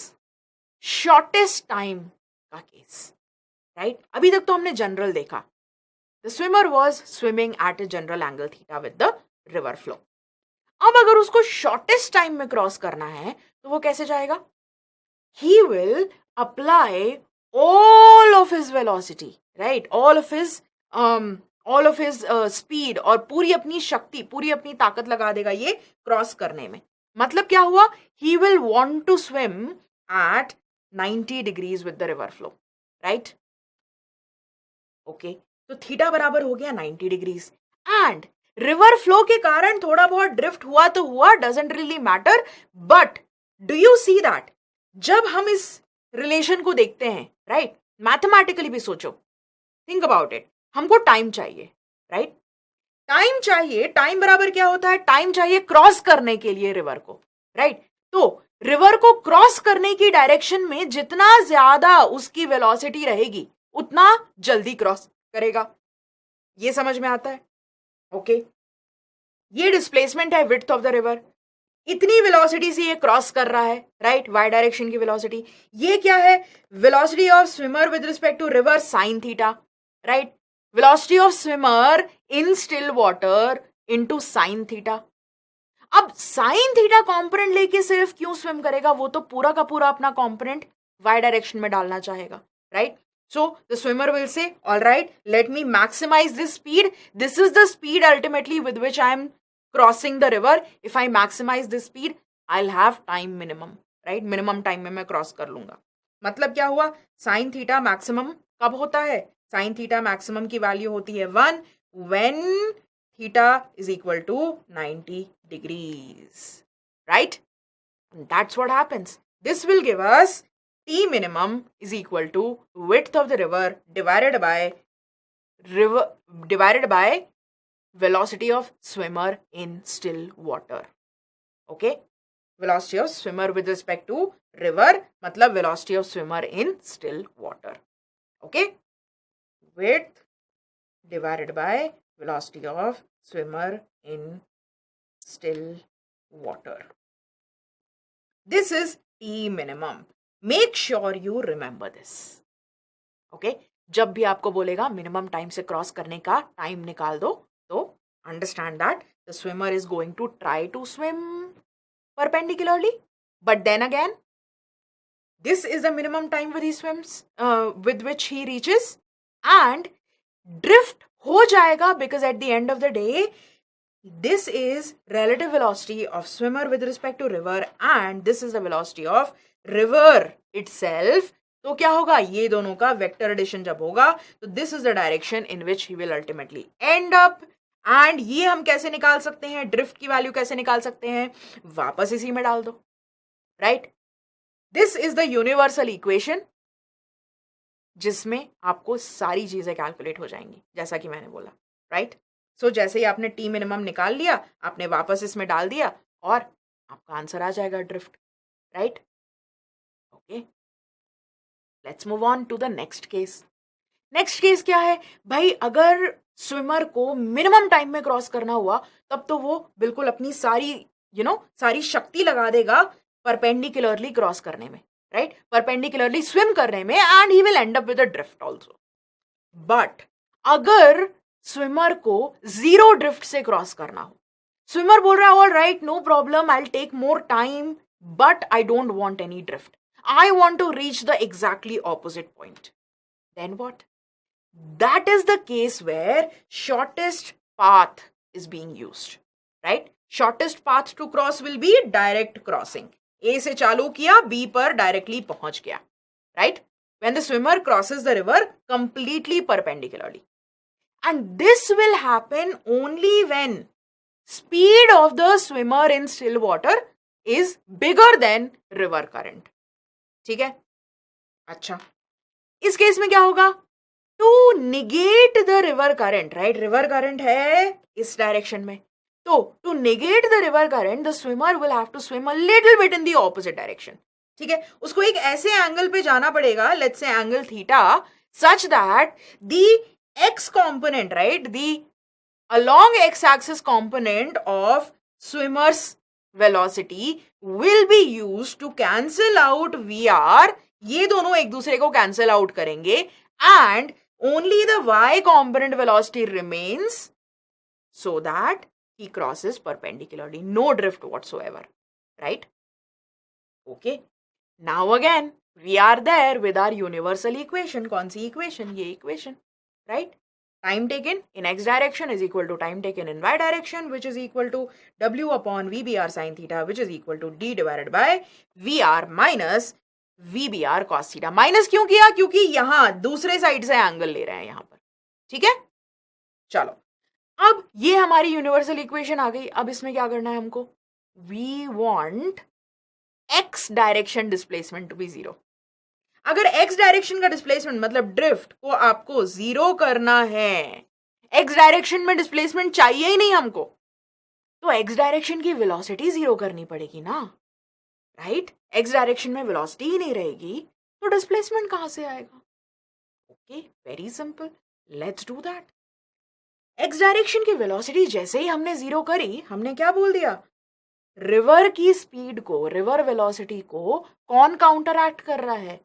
[SPEAKER 1] shortest time का केस, राइट? अभी तक तो हमने जनरल देखा. The swimmer was swimming at a general angle theta with the river flow. अब अगर उसको शॉर्टेस्ट टाइम में क्रॉस करना है तो वो कैसे जाएगा? He will apply all of his velocity, right? All of his speed और पूरी अपनी शक्ति, पूरी अपनी ताकत लगा देगा ये क्रॉस करने में. मतलब क्या हुआ? He will want to swim at 90 degrees with the river flow, right? Okay, तो थीटा बराबर हो गया 90 डिग्रीज. एंड रिवर फ्लो के कारण थोड़ा बहुत ड्रिफ्ट हुआ तो हुआ, doesn't really matter. But do you see that जब हम इस रिलेशन को देखते हैं, राइट, मैथमेटिकली भी सोचो, थिंक अबाउट इट, हमको टाइम चाहिए, राइट? टाइम चाहिए. टाइम बराबर क्या होता है? टाइम चाहिए क्रॉस करने के लिए रिवर को, राइट? तो रिवर को क्रॉस करने की डायरेक्शन में जितना ज्यादा उसकी वेलोसिटी रहेगी उतना जल्दी क्रॉस करेगा. ये समझ में आता है? ओके, ये डिस्प्लेसमेंट है विड्थ ऑफ द रिवर. इतनी वेलोसिटी से ये क्रॉस कर रहा है, राइट, वाई डायरेक्शन की वेलोसिटी. ये क्या है? Velocity of swimmer with respect to river sine theta, right? Velocity of swimmer in still water into sine theta. अब साइन थीटा कंपोनेंट लेके सिर्फ क्यों स्विम करेगा? वो तो पूरा का पूरा अपना कंपोनेंट वाई डायरेक्शन में डालना चाहेगा, right? So the swimmer will say, all right, let me maximize this speed. This is the speed ultimately with which I am crossing the river. If I maximize this speed, I'll have time minimum, right? Minimum time में मैं cross कर लूंगा. मतलब क्या हुआ? Sine theta maximum कब होता है? साइन थीटा मैक्सिमम की वैल्यू होती है 1 when theta is equal to 90 degrees, right? And that's what happens. This will give us T minimum is equal to width of the river divided by velocity of swimmer in still water. Okay, velocity of swimmer with respect to river मतलब velocity of swimmer in still water. Okay, width divided by velocity of swimmer in still water. This is T minimum. Make sure you remember this. Okay, जब भी आपको बोलेगा minimum time से cross करने का time निकाल दो, तो understand that the swimmer is going to try to swim perpendicularly, but then again this is the minimum time with he swims with which he reaches, and drift हो जाएगा because at the end of the day this is relative velocity of swimmer with respect to river and this is the velocity of river itself. तो क्या होगा? ये दोनों का vector addition जब होगा तो this is the direction in which he will ultimately end up. and ये हम कैसे निकाल सकते हैं? ड्रिफ्ट की वैल्यू कैसे निकाल सकते हैं? वापस इसी में डाल दो, right? This is the universal equation जिसमें आपको सारी चीजें कैलकुलेट हो जाएंगी, जैसा कि मैंने बोला, राइट? सो जैसे ही आपने टी मिनिमम निकाल लिया, आपने वापस इसमें डाल दिया और आपका आंसर आ जाएगा drift, right? Okay, let's move on to the next case. Next case क्या है भाई? अगर स्विमर को मिनिमम टाइम में क्रॉस करना हुआ तब तो वो बिल्कुल अपनी सारी सारी शक्ति लगा देगा परपेंडिकुलरली क्रॉस करने में, राइट? परपेंडिकुलरली स्विम करने में, and he will end up with a drift also. But अगर स्विमर को जीरो ड्रिफ्ट से क्रॉस करना हो, स्विमर बोल रहा है all right, no problem, I will take more time but I don't want any drift, I want to reach the exactly opposite point. Then what? That is the case where shortest path is being used, right? Shortest path to cross will be direct crossing. ए से चालू किया, B पर directly पहुंच गया, right? When the swimmer crosses the river completely perpendicularly. And this will happen only when speed of the swimmer in still water is bigger than river current. ठीक है? अच्छा, इस केस में क्या होगा? To negate the river current, right? River current है इस direction में, तो to negate the river current, the swimmer will have to swim a little bit in the opposite direction. ठीक है? उसको एक ऐसे एंगल पे जाना पड़ेगा, let's say angle theta, such that the x component, right, the along x axis component of swimmer's velocity will be used to cancel out VR. ये दोनों एक दूसरे को cancel out करेंगे and only the y component velocity remains so that he crosses perpendicularly. No drift whatsoever. Right? Okay. Now again, we are there with our universal equation. कौन सी equation? ये equation. Right? Time taken in x direction is equal to time taken in y direction, which is equal to w upon vbr sin theta, which is equal to d divided by vr minus vbr cos theta. Minus क्यों किया? क्योंकि यहां दूसरे side से angle ले रहे हैं यहां पर. ठीक है, चलो अब ये हमारी यूनिवर्सल इक्वेशन आ गई. अब इसमें क्या करना है हमको? We want x direction displacement to be zero. अगर एक्स डायरेक्शन का डिस्प्लेसमेंट मतलब ड्रिफ्ट को आपको जीरो करना है, एक्स डायरेक्शन में डिस्प्लेसमेंट चाहिए ही नहीं हमको, तो एक्स डायरेक्शन की वेलोसिटी जीरो करनी पड़ेगी ना. राइट? एक्स डायरेक्शन में वेलोसिटी ही नहीं रहेगी तो डिस्प्लेसमेंट कहां से आएगा? Okay, very simple, let's do that. X direction की वेलोसिटी जैसे ही हमने जीरो करी, हमने क्या बोल दिया? रिवर की स्पीड को, रिवर वेलोसिटी को कौन काउंटर एक्ट कर रहा है?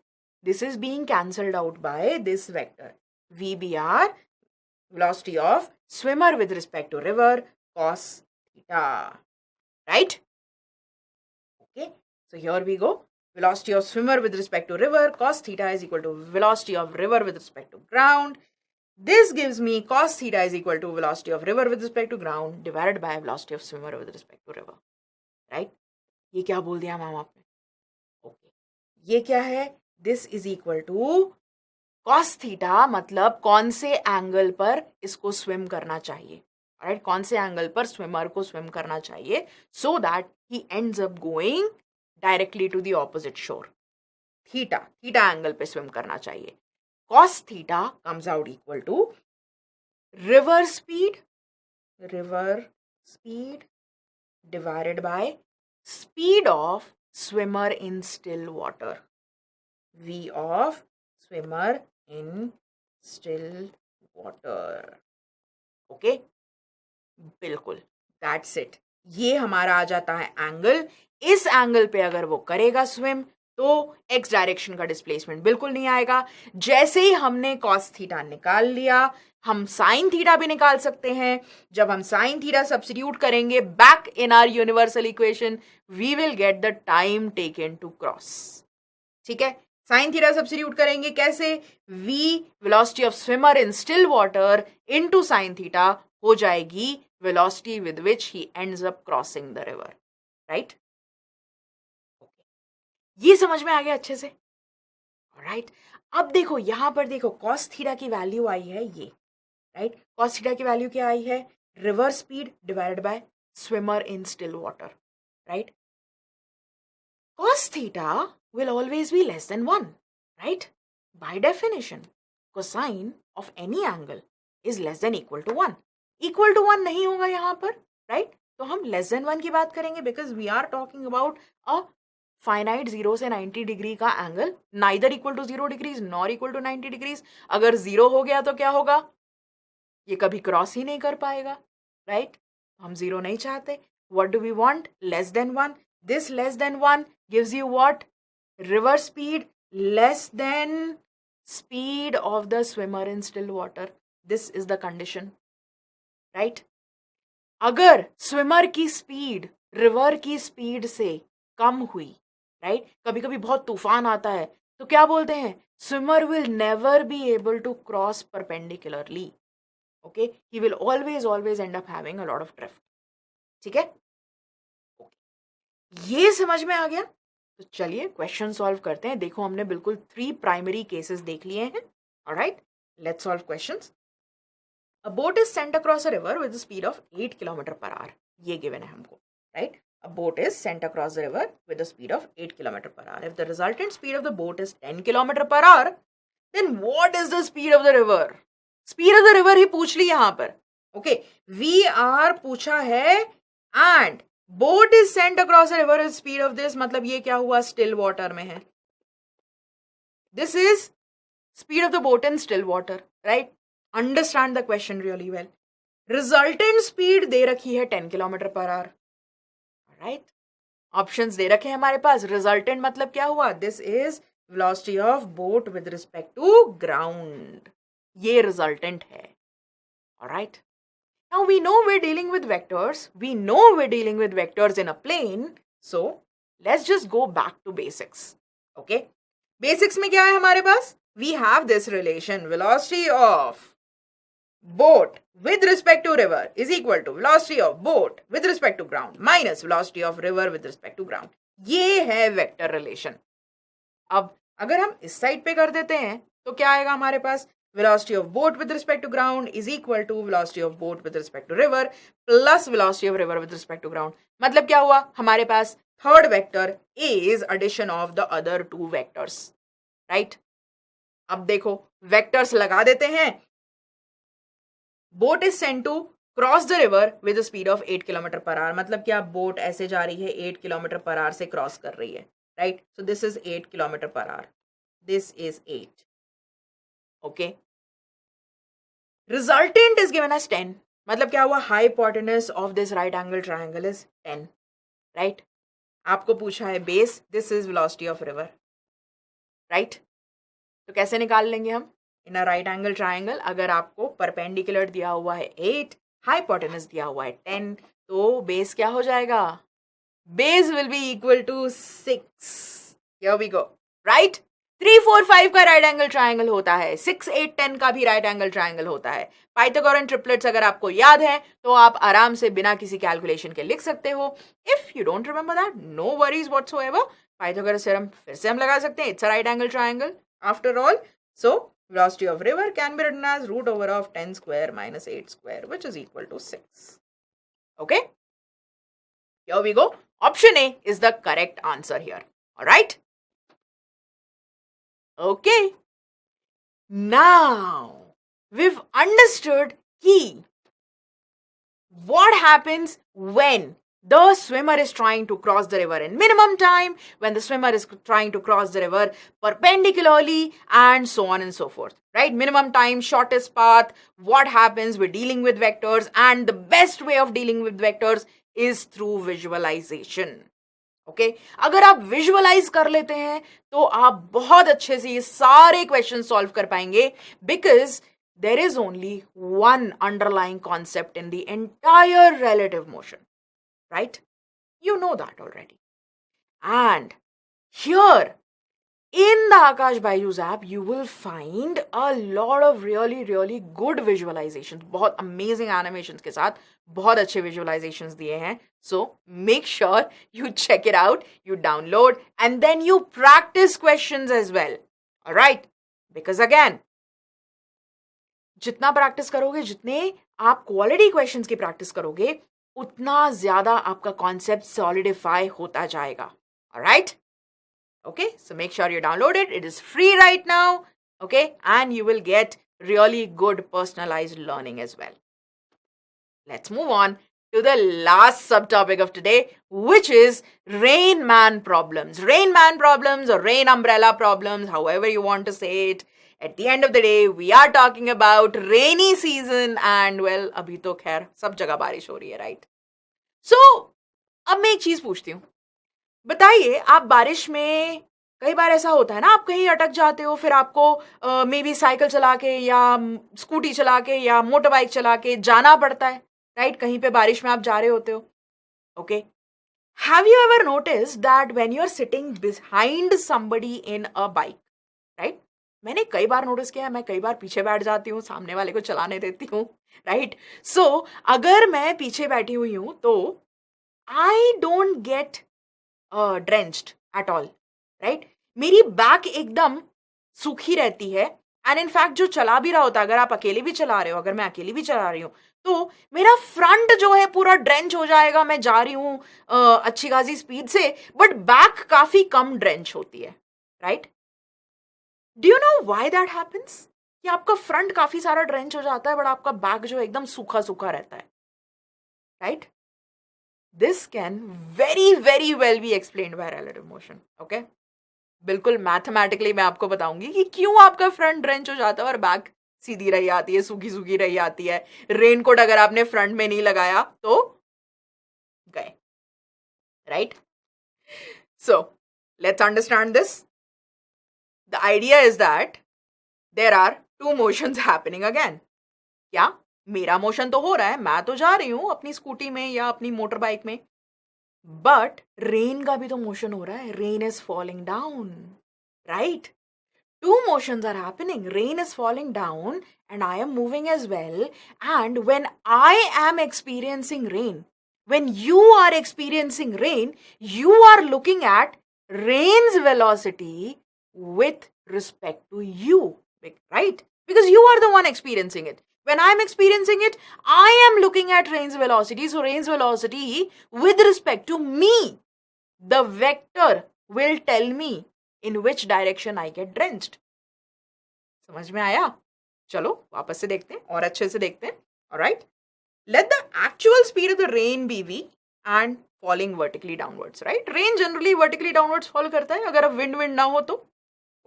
[SPEAKER 1] This is being cancelled out by this vector. VBR, velocity of swimmer with respect to river, cos theta. Right? Okay. So here we go. Velocity of swimmer with respect to river, cos theta is equal to velocity of river with respect to ground. This gives me cos theta is equal to velocity of river with respect to ground divided by velocity of swimmer with respect to river. Right? ये क्या बोल दिया ma'am आपने? Okay. ये क्या है? This is equal to cos theta, मतलब कौन से एंगल पर इसको स्विम करना चाहिए. राइट? कौन से एंगल पर स्विमर को स्विम करना चाहिए so that he ends up going directly to the opposite shore. Theta, theta angle पे स्विम करना चाहिए. Cos theta comes out equal to river speed divided by speed of swimmer in still water. V of swimmer in still water. Okay? बिल्कुल, that's it. ये हमारा आ जाता है angle. इस angle पे अगर वो करेगा स्विम तो एक्स डायरेक्शन का डिस्प्लेसमेंट बिल्कुल नहीं आएगा. जैसे ही हमने कॉस थीटा निकाल लिया, हम साइन थीटा भी निकाल सकते हैं. जब हम साइन थीटा सब्स्टिट्यूट करेंगे back in our universal equation, we will get the time taken to cross. ठीक है, साइन थीटा सब्स्टिट्यूट करेंगे कैसे? v velocity of swimmer in still water into sine theta हो जाएगी velocity with which he ends up crossing the river. Right? ये समझ में आ गया अच्छे से? राइट? अब देखो यहां पर देखो, कॉस थीटा की वैल्यू आई है ये. राइट? कॉस थीटा की वैल्यू क्या आई है? River speed divided bye swimmer in still water. Right? Cos theta will always be less than 1, right? By definition, cosine of any angle is less than equal to 1. Equal to 1 नहीं होगा यहाँ पर, right? तो हम less than 1 की बात करेंगे because we are talking about a finite 0 से 90 डिग्री का angle, neither equal to 0 degrees nor equal to 90 degrees. अगर 0 हो गया तो क्या होगा? ये कभी क्रॉस ही नहीं कर पाएगा, right? हम 0 नहीं चाहते. What do we want? Less than 1. This less than 1 gives you what? River speed less than speed of the swimmer in still water. This is the condition. Right? अगर swimmer की speed river की speed से कम हुई, right? कभी कभी बहुत तूफान आता है तो क्या बोलते हैं? Swimmer will never be able to cross perpendicularly. Okay? He will always end up having a lot of drift. ठीक है? ये समझ में आ गया? तो चलिए क्वेश्चन सॉल्व करते हैं. देखो हमने बिल्कुल 3 प्राइमरी केसेस देख लिए हैं. Alright, let's solve questions. A boat is sent across a river with speed of 8 kilometre per hour. ये गिवन है हमको. Right? A boat is sent across the river with the speed of 8 kilometre per hour. If the resultant speed of the boat is 10 kilometre per hour, then what is the speed of the river? Speed of the river ही पूछ ली यहां पर. Okay, we are पूछा है and boat is sent across a river with speed of this, मतलब ये क्या हुआ? स्टिल वाटर में है. This is speed of the boat in still water. Right? Understand the question really well. Resultant speed दे रखी है 10 kilometre per our. Right? Options दे रखे हैं हमारे पास. रिजल्टेंट मतलब क्या हुआ? This is velocity of boat with respect to ground. ये रिजल्टेंट है. Alright. Now we know we're dealing with vectors. We know we're dealing with vectors in a plane. So let's just go back to basics. Okay. Basics में क्या है हमारे पास? We have this relation, velocity of boat with respect to river is equal to velocity of boat with respect to ground minus velocity of river with respect to ground. ये है vector relation. अब अगर हम इस side पे कर देते हैं तो क्या आएगा हमारे पास? velocity of boat with respect to ground is equal to velocity of boat with respect to river plus velocity of river with respect to ground. मतलब क्या हुआ हमारे पास? Third vector is addition of the other two vectors. राइट. अब देखो vectors लगा देते हैं. Boat is sent to cross the river with speed of 8 kilometre per hour. मतलब क्या? बोट ऐसे जा रही है 8 किलोमीटर पर आवर से क्रॉस कर रही है. Right. So this is 8 kilometre per hour. This is 8. Okay. Resultant is given as 10. मतलब क्या हुआ? Hypotenuse of this right angle triangle is 10. Right. आपको पूछा है base. This is velocity of river. Right. तो कैसे निकाल लेंगे हम? In a right angle triangle अगर आपको परपेंडिकुलर दिया हुआ है 8, हाइपोटेनस दिया हुआ है 10, तो बेस क्या हो जाएगा? Base will be equal to 6. Here we go. Right. 3, 4, 5 का राइट एंगल ट्राइंगल होता है. 6, 8, 10 का भी राइट एंगल ट्राइंगल होता है. पाइथागोरन ट्रिपलेट्स अगर आपको याद है तो आप आराम से बिना किसी कैलकुलेशन के लिख सकते हो. If you don't remember that, no worries whatsoever. Pythagoras theorem फिर से हम लगा सकते हैं. It's a right angle triangle after all. So velocity of river can be written as root over of 10 square minus 8 square, which is equal to 6. Okay. Here we go. Option A is the correct answer here. All right. Okay. Now we've understood key. What happens when the swimmer is trying to cross the river in minimum time, when the swimmer is trying to cross the river perpendicularly, and so on and so forth. Right? Minimum time, shortest path. What happens? We're dealing with vectors, and the best way of dealing with vectors is through visualization. Okay? अगर आप visualise कर लेते हैं तो आप बहुत अच्छे से ये सारे क्वेश्चन सॉल्व कर पाएंगे, because there is only one underlying concept in the entire relative motion. Right? You know that already. And here in the Akash Byju's app, you will find a lot of really, really good visualizations. बहुत amazing animations के साथ बहुत अच्छे visualizations दिए हैं. So make sure you check it out, you download, and then you practice questions as well. Alright? Because again, जितना practice करोगे, जितने आप क्वालिटी क्वेश्चंस की प्रैक्टिस करोगे, उतना ज्यादा आपका कॉन्सेप्ट सॉलिडिफाई होता जाएगा. Alright. Okay. So make sure you download it. It is free right now. Okay. And you will get really good personalized learning as well. Let's move on to the last subtopic of today, which is rain man problems. Rain man problems or rain umbrella problems, however you want to say it. At the end of the day, we are talking about rainy season and well, अभी तो खैर सब जगह बारिश हो रही है, right? So, अब मैं एक चीज पूछती हूँ. बताइए, आप बारिश में कई बार ऐसा होता है ना, आप कहीं अटक जाते हो, फिर आपको मे बी साइकिल चला के या स्कूटी चला के या मोटर बाइक चला के जाना पड़ता है, राइट? कहीं पे बारिश में आप जा रहे होते हो. Okay. Have you ever notice that when you are sitting behind somebody in a bike, right? मैंने कई बार नोटिस किया है, मैं कई बार पीछे बैठ जाती हूँ, सामने वाले को चलाने देती हूँ, राइट? सो अगर मैं पीछे बैठी हुई हूँ तो I don't get drenched at all, right? मेरी बैक एकदम सूखी रहती है. एंड इनफैक्ट जो चला भी रहा होता है, अगर आप अकेले भी चला रहे हो, अगर मैं अकेली भी चला रही हूँ, तो मेरा फ्रंट जो है पूरा ड्रेंच हो जाएगा. मैं जा रही हूँ अच्छी खासी स्पीड से, बट बैक काफी कम ड्रेंच होती है, right? Do you know why that happens? कि आपका फ्रंट काफी सारा ड्रेंच हो जाता है, बट आपका बैक जो है एकदम सूखा सूखा रहता है, right? This can very very well be explained by relative motion. Okay. बिल्कुल मैथमेटिकली मैं आपको बताऊंगी कि क्यों आपका फ्रंट ड्रेंच हो जाता है और बैक सीधी रही आती है, सूखी सूखी रही आती है. रेनकोट अगर आपने फ्रंट में नहीं लगाया तो गए, right? So, let's understand this. The idea is that there are two motions happening again. क्या मेरा मोशन तो हो रहा है, मैं तो जा रही हूं अपनी स्कूटी में या अपनी मोटर बाइक में, बट रेन का भी तो मोशन हो रहा है. Rain is falling down, right? Two motions are happening. Rain is falling down and I am moving as well. And when I am experiencing rain, when you are experiencing rain, you are looking at rain's velocity with respect to you, right? Because you are the one experiencing it. When I am experiencing it, I am looking at rain's velocity. So rain's velocity with respect to me, the vector will tell me in which direction I get drenched. समझ में आया? चलो वापस से देखते हैं और अच्छे से देखते हैं. Alright? Let the actual speed of the rain be v and falling vertically downwards. Right? Rain generally vertically downwards fall करता है अगर अब wind ना हो तो.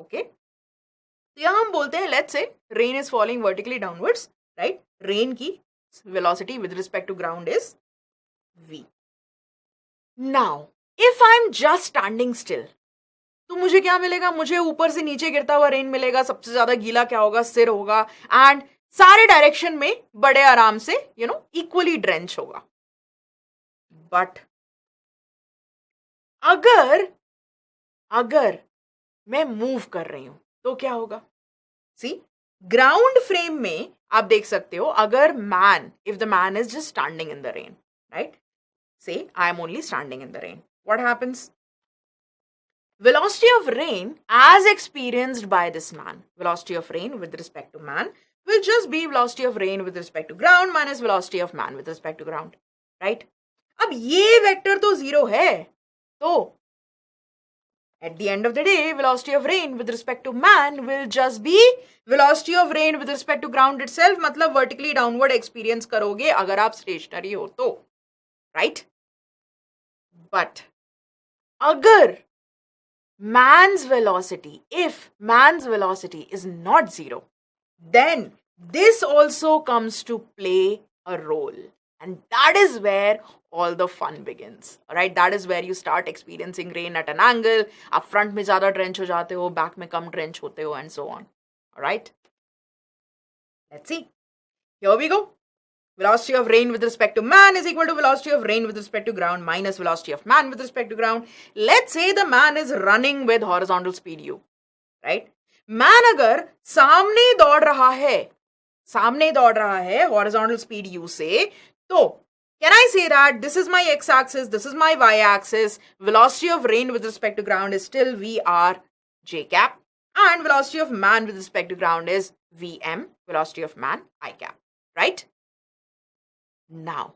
[SPEAKER 1] Okay? तो यहाँ हम बोलते हैं let's say rain is falling vertically downwards. Right? Rain की velocity with respect to ground is v. Now, if I'm just standing still, तो मुझे क्या मिलेगा? मुझे ऊपर से नीचे गिरता हुआ रेन मिलेगा. सबसे ज्यादा गीला क्या होगा? सिर होगा. एंड सारे डायरेक्शन में बड़े आराम से इक्वली ड्रेंच होगा. बट अगर मैं मूव कर रही हूं तो क्या होगा? सी, ग्राउंड फ्रेम में आप देख सकते हो, अगर if the man is just standing in the rain, right? Say I am only standing in the rain, what happens? Velocity of rain as experienced by this man, velocity of rain with respect to man will just be velocity of rain with respect to ground minus velocity of man with respect to ground, right? अब ये vector तो zero है, तो at the end of the day velocity of rain with respect to man will just be velocity of rain with respect to ground itself. मतलब vertically downward experience करोगे अगर आप stationary हो तो, right? But अगर man's velocity, if man's velocity is not zero, then this also comes to play a role, and that is where all the fun begins. All right, that is where you start experiencing rain at an angle. आप front में ज़्यादा drench हो जाते हो, back में कम drench होते हो, and so on. All right, let's see. Here we go. Velocity of rain with respect to man is equal to velocity of rain with respect to ground minus velocity of man with respect to ground. Let's say the man is running with horizontal speed u, right? Man अगर सामने दौड़ रहा है horizontal speed u से, तो can I say that this is my x-axis, this is my y-axis, velocity of rain with respect to ground is still vr j cap, and velocity of man with respect to ground is vm, velocity of man I cap, right? Now,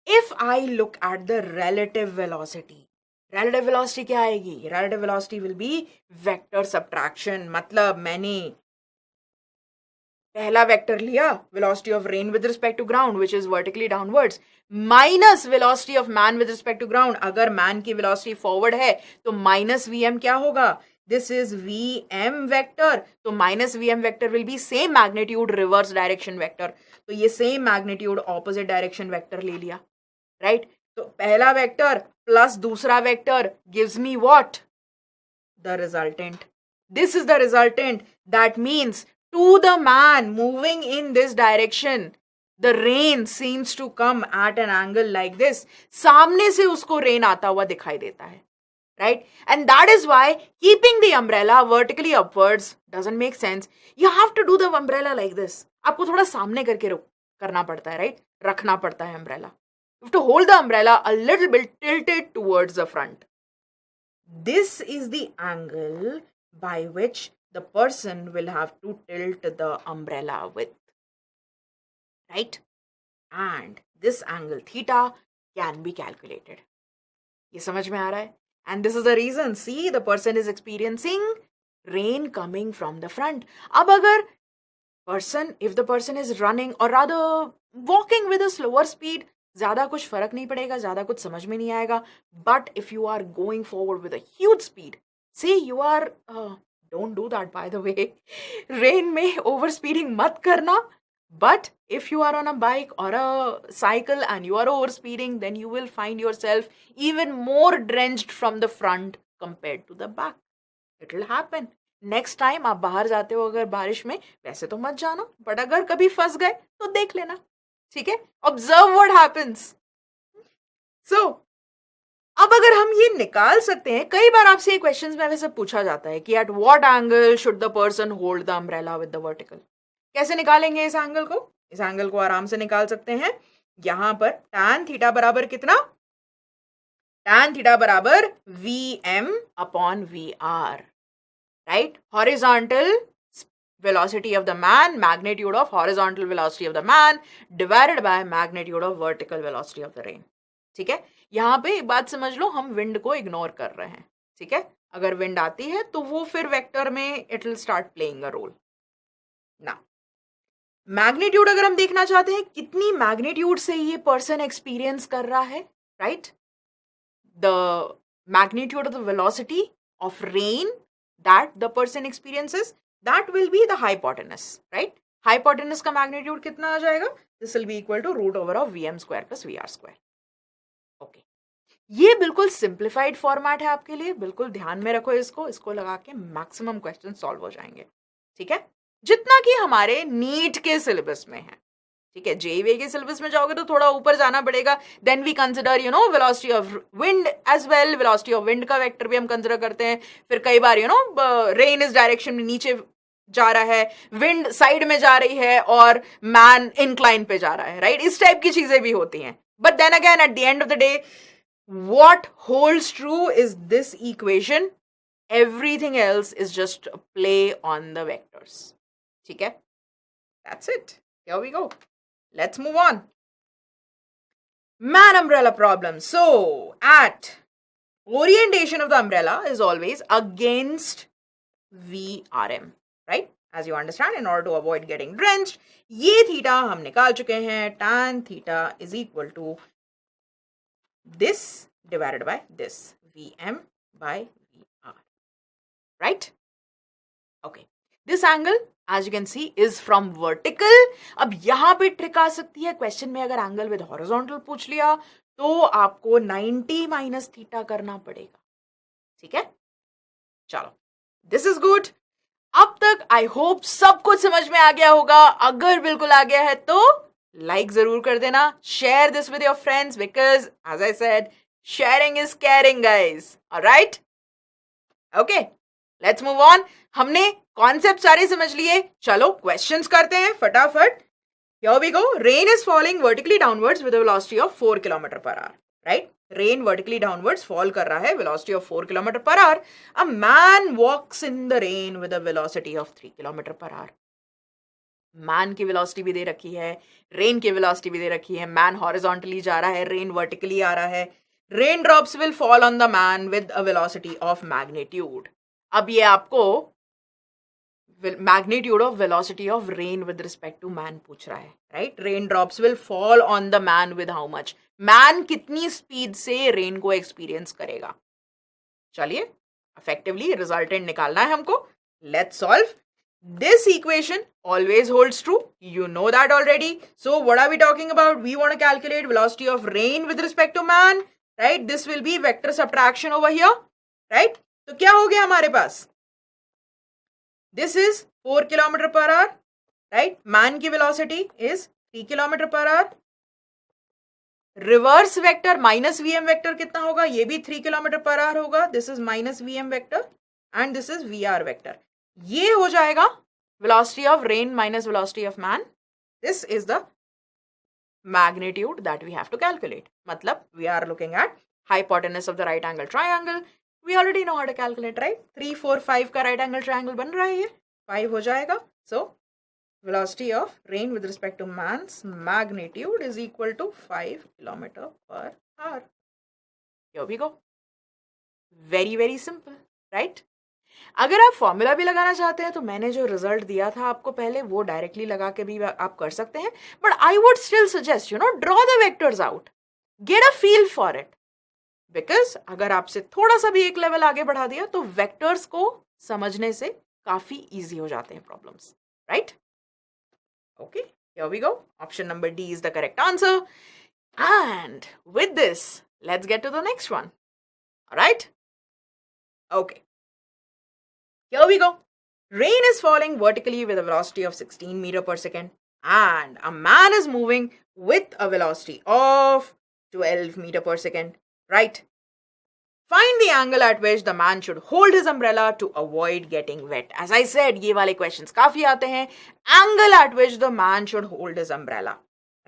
[SPEAKER 1] if I look at the relative velocity क्या आएगी? Relative velocity will be vector subtraction. मतलब मैंने पहला vector लिया, velocity of rain with respect to ground, which is vertically downwards, minus velocity of man with respect to ground. अगर man की velocity forward है तो minus vm क्या होगा? This is vm vector. तो minus vm vector will be same magnitude reverse direction vector. तो ये same magnitude opposite direction vector ले लिया, right? तो पहला वेक्टर प्लस दूसरा vector gives me what? The resultant. This is the resultant. That means to the man moving in this direction, the rain seems to come at an angle like this. सामने से उसको rain आता हुआ दिखाई देता है, right? And that is why keeping the umbrella vertically upwards doesn't make sense. You have to do the umbrella like this. आपको थोड़ा सामने करके करना पड़ता है, right? रखना पड़ता है umbrella. You have to hold the umbrella a little bit tilted towards the front. This is the angle by which the person will have to tilt the umbrella with, right? And this angle theta can be calculated. ये समझ में आ रहा है? And this is the reason, see, the person is experiencing rain coming from the front. अब अगर if the person is running or rather walking with a slower speed, ज़्यादा कुछ फर्क नहीं पड़ेगा, ज़्यादा कुछ समझ में नहीं आएगा. But if you are going forward with a huge speed, say you are, don't do that by the way. Rain में over speeding मत करना. But if you are on a bike or a cycle and you are overspeeding, then you will find yourself even more drenched from the front compared to the back. It will happen. Next time आप बाहर जाते हो अगर बारिश में, वैसे तो मत जाना, बट अगर कभी फंस गए तो देख लेना, ठीक है? Observe what happens. सो अब अगर हम ये निकाल सकते हैं, कई बार आपसे ये क्वेश्चंस में वैसे पूछा जाता है कि at what angle should the person hold the umbrella with the vertical. कैसे निकालेंगे इस एंगल को? इस एंगल को आराम से निकाल सकते हैं. यहां पर tan थीटा बराबर कितना? tan थीटा बराबर Vm upon VR. Right? Horizontal velocity of the man, magnitude of horizontal velocity of the man divided by magnitude of vertical velocity of the rain. ठीक है? यहां पे एक बात समझ लो, हम विंड को इग्नोर कर रहे हैं. ठीक है? अगर विंड आती है तो वो फिर वेक्टर में it will start playing a role. ना मैग्नीट्यूड अगर हम देखना चाहते हैं, कितनी मैग्नीट्यूड से ये पर्सन एक्सपीरियंस कर रहा है, right? The magnitude of the velocity of rain that the person experiences, that will be the hypotenuse, right? Hypotenuse का magnitude कितना आ जाएगा? This will be equal to root over of Vm square plus Vr square. Okay. ये बिल्कुल simplified format है आपके लिए, बिल्कुल ध्यान में रखो इसको लगा के maximum questions solve हो जाएंगे. ठीक है? जितना कि हमारे नीट के सिलेबस में है. ठीक है? जेईवी के सिलेबस में जाओगे तो थोड़ा ऊपर जाना पड़ेगा. Then we consider velocity of wind as well. Velocity of wind का वेक्टर भी हम कंसिडर करते हैं. फिर कई बार रेन इस डायरेक्शन में नीचे जा रहा है, विंड साइड में जा रही है और मैन इंक्लाइन पे जा रहा है, राइट? इस टाइप की चीजें भी होती हैं. But then again at the end of the day what holds true is this equation. Everything else is just play on the vectors. ठीक है? That's it. Here we go. Let's move on. Man umbrella problem. So, at orientation of the umbrella is always against VRM, right? As you understand, in order to avoid getting drenched, ये theta हम निकाल चुके हैं. tan theta is equal to this divided by this, Vm by VR, right? Okay. This angle, as you can see, is from vertical. अब यहां पे trick आ सकती है. क्वेश्चन में अगर एंगल विद हॉरिजॉन्टल पूछ लिया तो आपको 90 माइनस थीटा करना पड़ेगा. ठीक है? चलो, दिस इज गुड. अब तक आई होप सब कुछ समझ में आ गया होगा. अगर बिल्कुल आ गया है तो लाइक जरूर कर देना. Share this with your friends because as I said, sharing is caring guys. Alright? Okay, let's move on. हमने कॉन्सेप्ट सारे समझ लिए. चलो क्वेश्चंस करते हैं फटाफट. Here we go. Rain is falling vertically downwards with a velocity of 4 km per hour. Right? Rain vertically downwards fall कर रहा है, velocity of 4 km per hour. A man walks in the rain with a velocity of 3 km per hour. Man की velocity भी दे रखी है, rain की velocity भी दे रखी है. Man horizontally जा रहा है, rain vertically आ रहा है. Raindrops will fall on the man with a velocity of magnitude. अब ये आपको magnitude of velocity of rain with respect to man पूछ रहा है, right? Rain drops will fall on the man with how much? Man कितनी speed से rain को experience करेगा. चलिए, effectively resultant निकालना है हमको. Let's solve. This equation always holds true. You know that already. So what are we talking about? We want to calculate velocity of rain with respect to man, right? This will be vector subtraction over here, right? तो क्या हो गया हमारे पास? This is 4 km per hour, right? Man की velocity is 3 km per hour. Reverse vector minus Vm vector कितना होगा? ये भी 3 km per hour होगा. This is minus Vm vector and this is VR vector. ये हो जाएगा velocity of rain minus velocity of man. This is the magnitude that we have to calculate. मतलब we are looking at hypotenuse of the right angle triangle. We already know how to calculate, right? 3, 4, 5 का right angle triangle बन रहा है ये. 5 हो जाएगा. So, velocity of rain with respect to man's magnitude is equal to 5 km per hour. Here we go. Very, very simple, right? अगर आप formula भी लगाना चाहते हैं तो मैंने जो रिजल्ट दिया था आपको पहले, वो डायरेक्टली लगा के भी आप कर सकते हैं. But I would still suggest draw the vectors out, get a feel for it. Because अगर आपसे थोड़ा सा भी एक लेवल आगे बढ़ा दिया तो वेक्टर्स को समझने से काफी इजी हो जाते हैं problems, right? Okay, Here we go. Option number D is the correct answer. And with this, let's get to the next one. All right? Okay. Here we go. Rain is falling vertically with a velocity of 16 meter per second, and a man is moving with a velocity of 12 meter per second, right? Find the angle at which the man should hold his umbrella to avoid getting wet. As I said, ये वाले questions काफी आते हैं. Angle at which the man should hold his umbrella,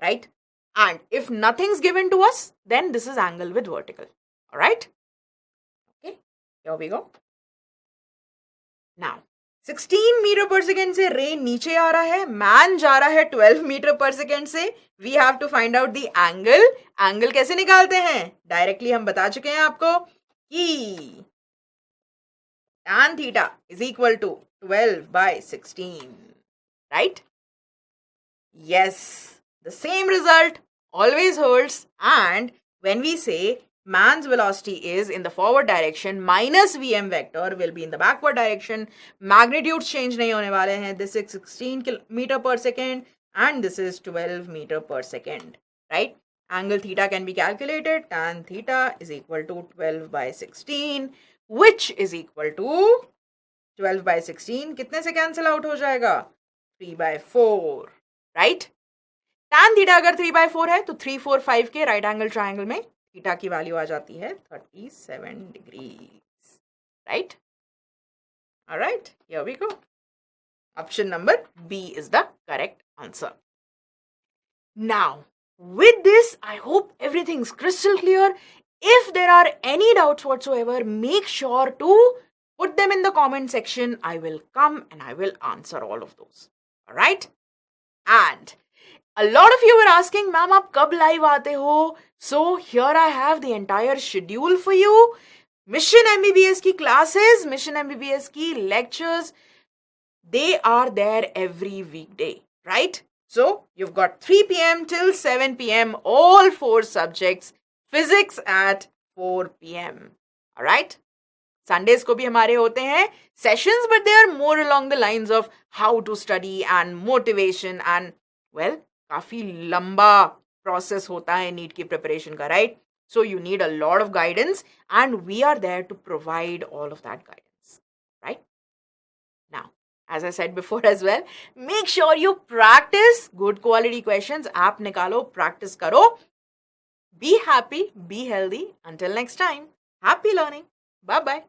[SPEAKER 1] right? And if nothing's given to us, then this is angle with vertical. All right? Okay, here we go. Now, 16 metre पर second से rain नीचे आ रहा है, man जा रहा है 12 metre पर second से. We have to find out the angle. Angle कैसे निकालते हैं? डायरेक्टली हम बता चुके हैं आपको कि tan theta is equal to 12 by 16, right? Yes, the same result always holds. And when we say man's velocity is in the forward direction, minus vm vector will be in the backward direction. Magnitudes change nahi hone wale hain. This is 16 meter per second and this is 12 meter per second, right? Angle theta can be calculated. Tan theta is equal to 12 by 16, which is equal to 12 by 16 कितने से cancel out हो जाएगा? 3 by 4, right? Tan theta अगर 3 by 4 है तो 3, 4, 5 के right angle triangle में theta की value आ जाती है 37 degrees, right? All right, here we go. Option number B is the correct answer. Now, with this, I hope everything's crystal clear. If there are any doubts whatsoever, make sure to put them in the comment section. I will come and I will answer all of those. All right? And a lot of you were asking, ma'am, aap kab live aate ho? So here I have the entire schedule for you. Mission MBBS की classes, Mission MBBS की lectures, they are there every weekday, right? So you've got 3 p.m. till 7 p.m. all 4 subjects, physics at 4 p.m. All right? Sundays को भी हमारे होते हैं sessions, but they are more along the lines of how to study and motivation and, well, काफी लंबा process होता है NEET की preparation का, right? So you need a lot of guidance and we are there to provide all of that guidance, right? Now, as I said before as well, make sure you practice good quality questions. Aap nikalo, practice karo. Be happy, be healthy. Until next time, happy learning. Bye-bye.